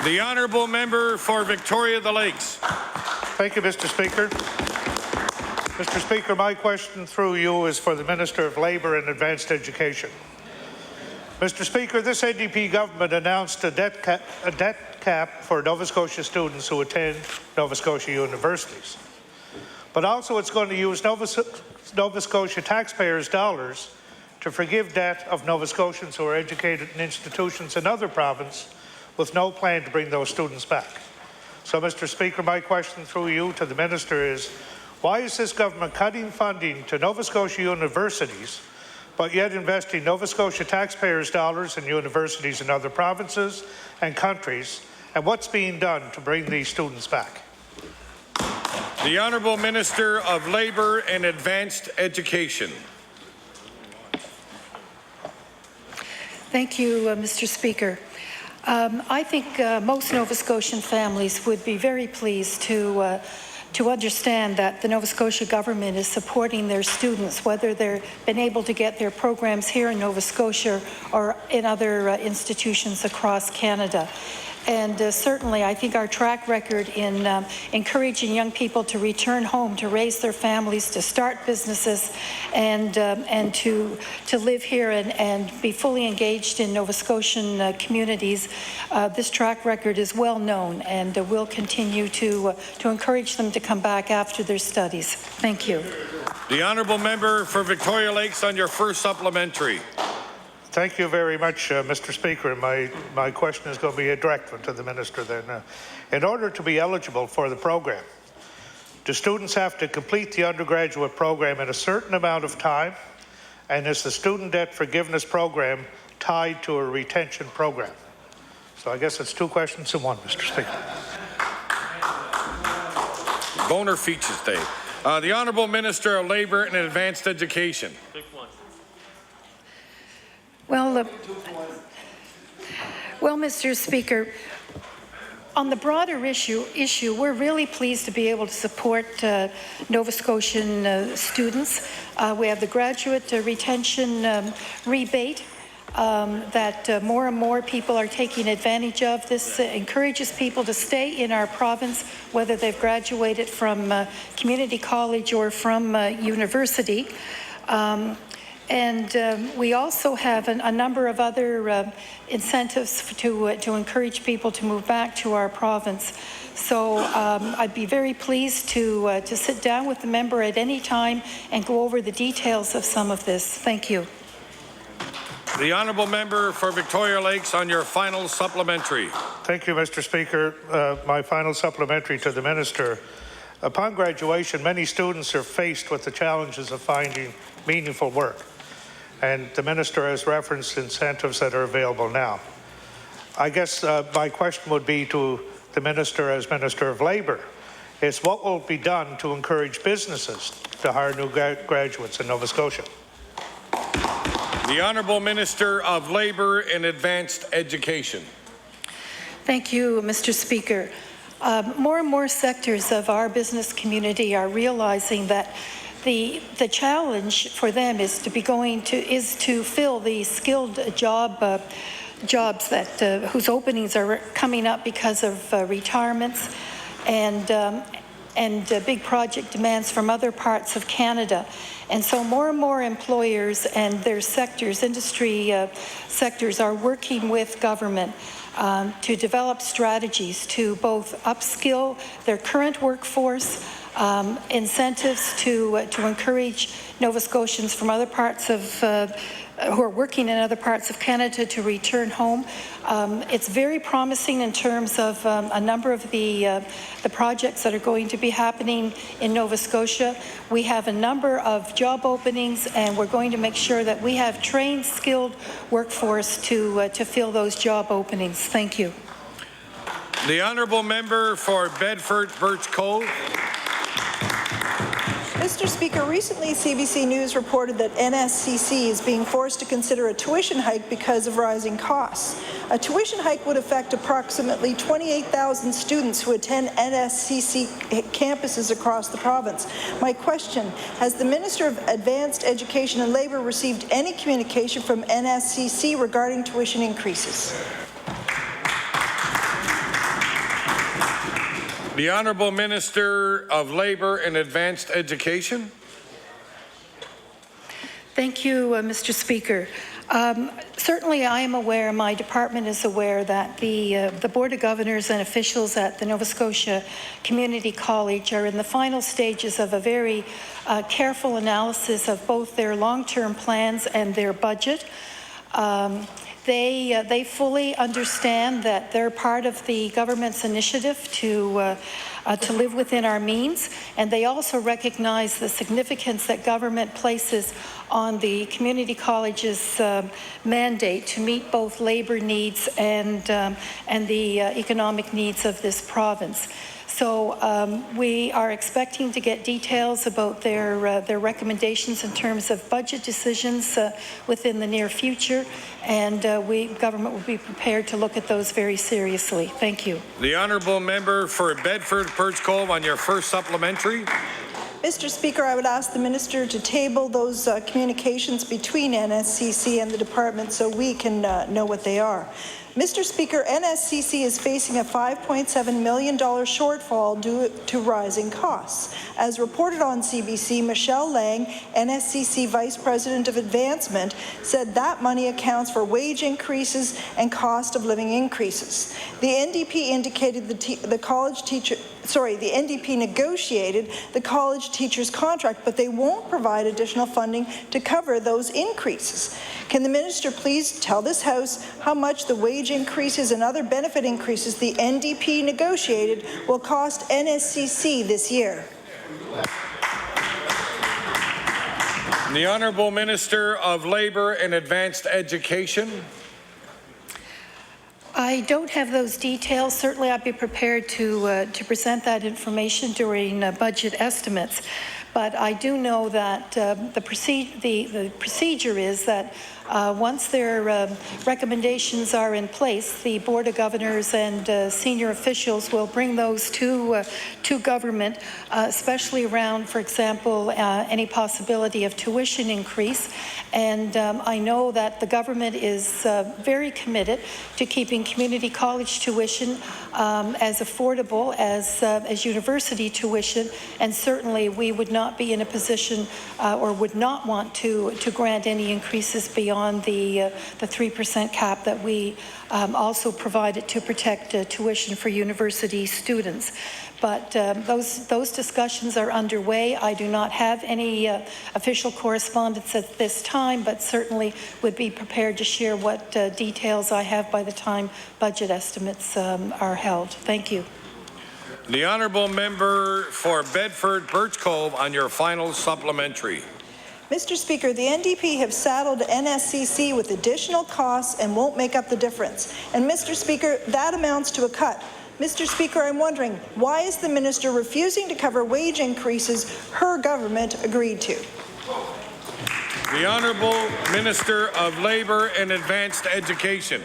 The honourable member for Victoria the Lakes. Thank you, Mr. Speaker. Mr. Speaker, my question through you is for the Minister of Labour and Advanced Education. Mr. Speaker, this NDP government announced a debt cap for Nova Scotia students who attend Nova Scotia universities. But also it's going to use Nova Scotia taxpayers' dollars to forgive debt of Nova Scotians who are educated in institutions in other provinces with no plan to bring those students back. So, Mr. Speaker, my question through you to the Minister is, why is this government cutting funding to Nova Scotia universities but yet investing Nova Scotia taxpayers' dollars in universities in other provinces and countries, and what's being done to bring these students back? The Honourable Minister of Labour and Advanced Education. Thank you, Mr. Speaker. I think most Nova Scotian families would be very pleased to understand that the Nova Scotia government is supporting their students, whether they've been able to get their programs here in Nova Scotia or in other institutions across Canada. And certainly, I think our track record in encouraging young people to return home, to raise their families, to start businesses, and to live here and be fully engaged in Nova Scotian communities, this track record is well known, and we'll continue to encourage them to come back after their studies. Thank you. The honourable member for Victoria Lakes on your first supplementary. Thank you very much, Mr. Speaker. My question is going to be a direct one to the Minister then. In order to be eligible for the program, do students have to complete the undergraduate program in a certain amount of time? And is the student debt forgiveness program tied to a retention program? So I guess it's two questions in one, Mr. Speaker. Boner Features Day. The Honourable Minister of Labour and Advanced Education. Well, Mr. Speaker, on the broader issue, we're really pleased to be able to support Nova Scotian students. We have the graduate retention rebate that more and more people are taking advantage of. This encourages people to stay in our province, whether they've graduated from community college or from university. And we also have a number of other incentives to encourage people to move back to our province. So I'd be very pleased to sit down with the member at any time and go over the details of some of this. Thank you. The honourable member for Victoria Lakes on your final supplementary. Thank you, Mr. Speaker. My final supplementary to the Minister. Upon graduation, many students are faced with the challenges of finding meaningful work. And the Minister has referenced incentives that are available now. I guess my question would be to the Minister as Minister of Labour, is what will be done to encourage businesses to hire new graduates in Nova Scotia? The Honourable Minister of Labour and Advanced Education. Thank you, Mr. Speaker. More and more sectors of our business community are realizing that the challenge for them is to fill the skilled jobs that whose openings are coming up because of retirements and big project demands from other parts of Canada. And so more and more employers and their sectors, industry sectors, are working with government to develop strategies to both upskill their current workforce, incentives to encourage Nova Scotians from other parts of who are working in other parts of Canada to return home. It's very promising in terms of a number of the projects that are going to be happening in Nova Scotia. We have a number of job openings, and we're going to make sure that we have trained, skilled workforce to fill those job openings. Thank you. The honourable member for Bedford Birch Cove. Mr. Speaker, recently CBC News reported that NSCC is being forced to consider a tuition hike because of rising costs. A tuition hike would affect approximately 28,000 students who attend NSCC campuses across the province. My question, has the Minister of Advanced Education and Labour received any communication from NSCC regarding tuition increases? The Honourable Minister of Labour and Advanced Education. Thank you, Mr. Speaker. Certainly I am aware, my department is aware, that the Board of Governors and officials at the Nova Scotia Community College are in the final stages of a very careful analysis of both their long-term plans and their budget. They fully understand that they're part of the government's initiative to live within our means, and they also recognize the significance that government places on the community college's mandate to meet both labour needs and the economic needs of this province. So we are expecting to get details about their recommendations in terms of budget decisions within the near future, and government will be prepared to look at those very seriously. Thank you. The Honourable Member for Bedford Perch Cove on your first supplementary. Mr. Speaker, I would ask the Minister to table those communications between NSCC and the department so we can know what they are. Mr. Speaker, NSCC is facing a $5.7 million shortfall due to rising costs. As reported on CBC, Michelle Lang, NSCC Vice President of Advancement, said that money accounts for wage increases and cost of living increases. The NDP indicated the NDP negotiated the college teacher's contract, but they won't provide additional funding to cover those increases. Can the Minister please tell this House how much the wage increases and other benefit increases the NDP negotiated will cost NSCC this year? The Honourable Minister of Labour and Advanced Education. I don't have those details. Certainly I'd be prepared to present that information during budget estimates. But I do know that the procedure is that once their recommendations are in place, the Board of Governors and senior officials will bring those to government, especially around, for example, any possibility of tuition increase. And I know that the government is very committed to keeping community college tuition as affordable as university tuition, and certainly we would not be in a position or would not want to grant any increases beyond the 3% cap that we also provided to protect tuition for university students. But those discussions are underway. I do not have any official correspondence at this time, but certainly would be prepared to share what details I have by the time budget estimates are held. Thank you. The Honourable Member for Bedford Birch Cove on your final supplementary. Mr. Speaker, the NDP have saddled NSCC with additional costs and won't make up the difference. And Mr. Speaker, that amounts to a cut. Mr. Speaker, I'm wondering, why is the minister refusing to cover wage increases her government agreed to? The Honourable Minister of Labour and Advanced Education.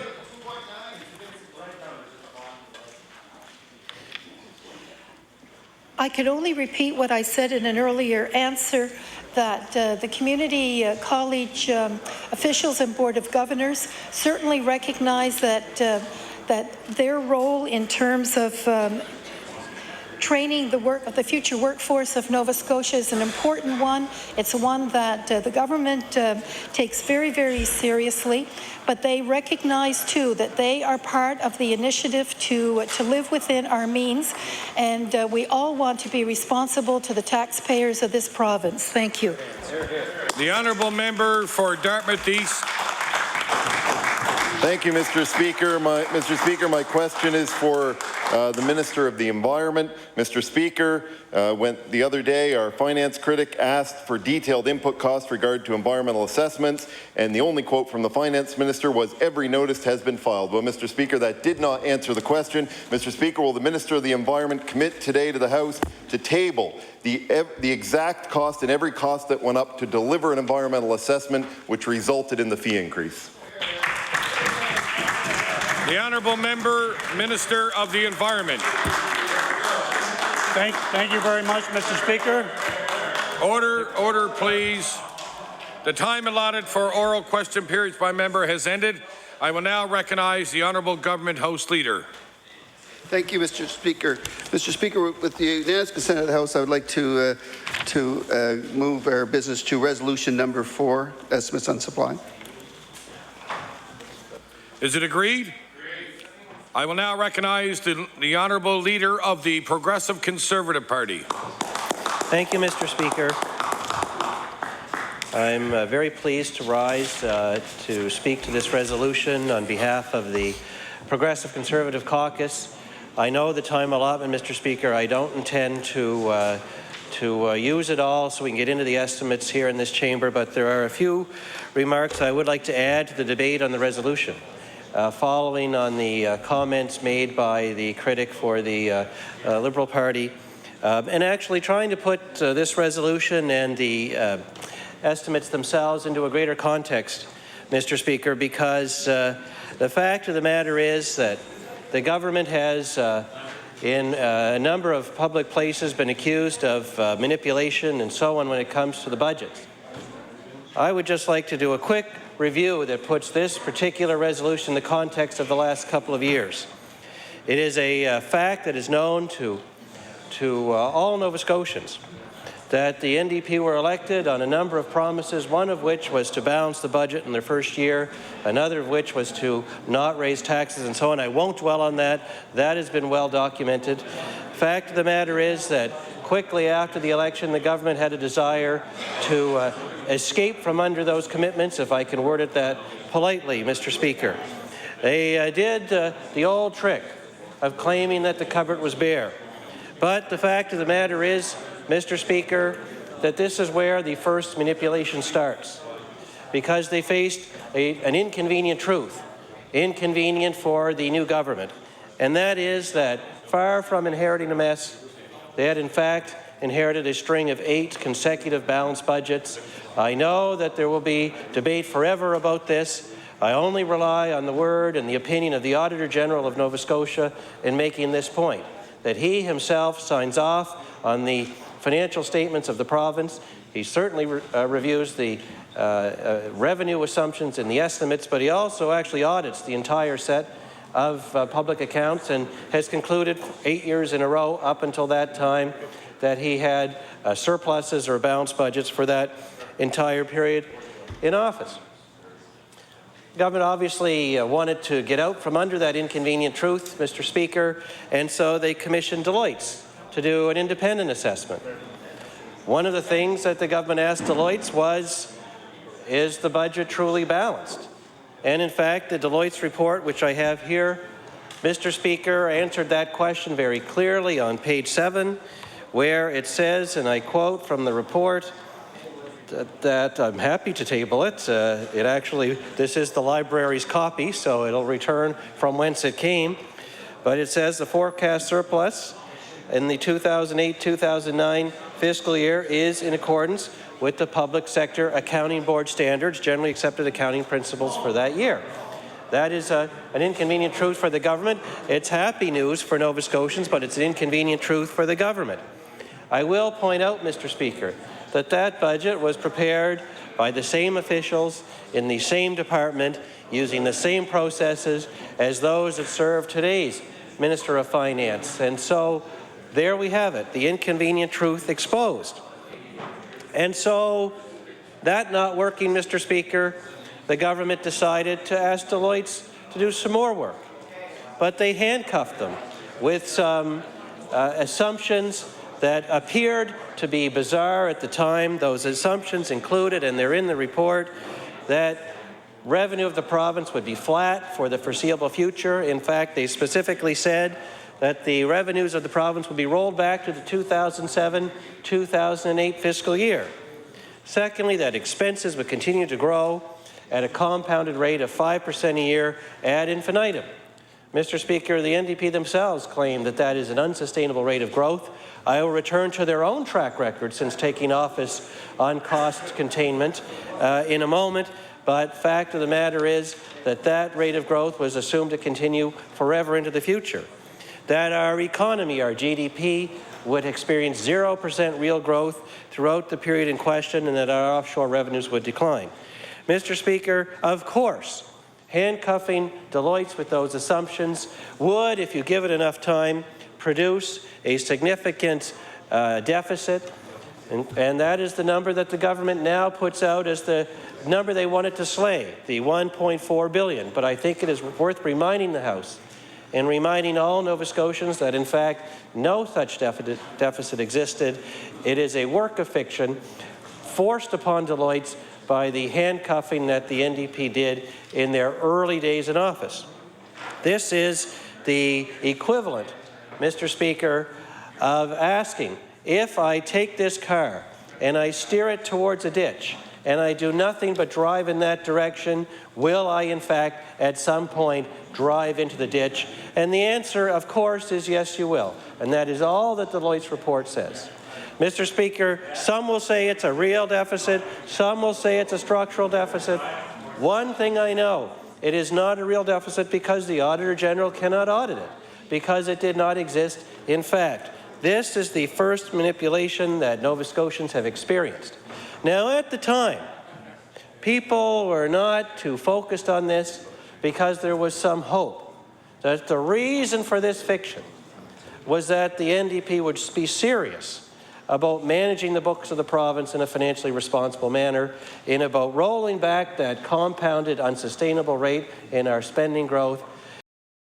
I could only repeat what I said in an earlier answer, that the community college officials and Board of Governors certainly recognize that their role in terms of training the future workforce of Nova Scotia is an important one. It's one that the government takes very, very seriously, but they recognize too that they are part of the initiative to live within our means, and we all want to be responsible to the taxpayers of this province. Thank you. The Honourable Member for Dartmouth East. Thank you, Mr. Speaker. Mr. Speaker, my question is for the Minister of the Environment. Mr. Speaker, the other day, our finance critic asked for detailed input costs regard to environmental assessments, and the only quote from the Finance Minister was, "Every notice has been filed." Well, Mr. Speaker, that did not answer the question. Mr. Speaker, will the Minister of the Environment commit today to the House to table the exact cost and every cost that went up to deliver an environmental assessment which resulted in the fee increase? The Honourable Member, Minister of the Environment. Thank you very much, Mr. Speaker. Order, please. The time allotted for oral question periods by member has ended. I will now recognize the Honourable Government House Leader. Thank you, Mr. Speaker. Mr. Speaker, with the unanimous consent of the House, I would like to move our business to resolution number 4, estimates on supply. Is it agreed? I will now recognize the Honourable Leader of the Progressive Conservative Party. Thank you, Mr. Speaker. I'm very pleased to rise to speak to this resolution on behalf of the Progressive Conservative Caucus. I know the time allotment, Mr. Speaker. I don't intend to use it all so we can get into the estimates here in this chamber, but there are a few remarks I would like to add to the debate on the resolution. Following on the comments made by the critic for the Liberal Party, and actually trying to put this resolution and the estimates themselves into a greater context, Mr. Speaker, because the fact of the matter is that the government has, in a number of public places, been accused of manipulation and so on when it comes to the budgets. I would just like to do a quick review that puts this particular resolution in the context of the last couple of years. It is a fact that is known to all Nova Scotians that the NDP were elected on a number of promises, one of which was to balance the budget in their first year, another of which was to not raise taxes and so on. I won't dwell on that. That has been well documented. Fact of the matter is that quickly after the election, the government had a desire to escape from under those commitments, if I can word it that politely, Mr. Speaker. They did the old trick of claiming that the cupboard was bare. But the fact of the matter is, Mr. Speaker, that this is where the first manipulation starts, because they faced an inconvenient truth, inconvenient for the new government, and that is that far from inheriting a mess, they had in fact inherited a string of 8 consecutive balanced budgets. I know that there will be debate forever about this. I only rely on the word and the opinion of the Auditor General of Nova Scotia in making this point, that he himself signs off on the financial statements of the province. He certainly reviews the revenue assumptions and the estimates, but he also actually audits the entire set of public accounts and has concluded 8 years in a row up until that time that he had surpluses or balanced budgets for that entire period in office. The government obviously wanted to get out from under that inconvenient truth, Mr. Speaker, and so they commissioned Deloitte to do an independent assessment. One of the things that the government asked Deloitte was, is the budget truly balanced? And in fact, the Deloitte's report, which I have here, Mr. Speaker, answered that question very clearly on page 7, where it says, and I quote from the report, that I'm happy to table it. This is the library's copy, so it'll return from whence it came. But it says the forecast surplus in the 2008-2009 fiscal year is in accordance with the Public Sector Accounting Board standards, generally accepted accounting principles for that year. That is an inconvenient truth for the government. It's happy news for Nova Scotians, but it's an inconvenient truth for the government. I will point out, Mr. Speaker, that budget was prepared by the same officials in the same department using the same processes as those that serve today's Minister of Finance. And so there we have it, the inconvenient truth exposed. And so that not working, Mr. Speaker, the government decided to ask Deloitte to do some more work. But they handcuffed them with some assumptions that appeared to be bizarre at the time. Those assumptions included, and they're in the report, that revenue of the province would be flat for the foreseeable future. In fact, they specifically said that the revenues of the province would be rolled back to the 2007-2008 fiscal year. Secondly, that expenses would continue to grow at a compounded rate of 5% a year ad infinitum. Mr. Speaker, the NDP themselves claim that that is an unsustainable rate of growth. I will return to their own track record since taking office on cost containment in a moment, but fact of the matter is that that rate of growth was assumed to continue forever into the future. That our economy, our GDP, would experience 0% real growth throughout the period in question, and that our offshore revenues would decline. Mr. Speaker, of course, handcuffing Deloitte with those assumptions would, if you give it enough time, produce a significant deficit, and that is the number that the government now puts out as the number they wanted to slay, the $1.4 billion. But I think it is worth reminding the House and reminding all Nova Scotians that, in fact, no such deficit existed. It is a work of fiction forced upon Deloitte by the handcuffing that the NDP did in their early days in office. This is the equivalent, Mr. Speaker, of asking, if I take this car and I steer it towards a ditch and I do nothing but drive in that direction, will I, in fact, at some point drive into the ditch? And the answer, of course, is yes, you will. And that is all that Deloitte's report says. Mr. Speaker, some will say it's a real deficit, some will say it's a structural deficit. One thing I know, it is not a real deficit because the Auditor General cannot audit it, because it did not exist in fact. This is the first manipulation that Nova Scotians have experienced. Now, at the time, people were not too focused on this because there was some hope that the reason for this fiction was that the NDP would be serious about managing the books of the province in a financially responsible manner, in about rolling back that compounded unsustainable rate in our spending growth,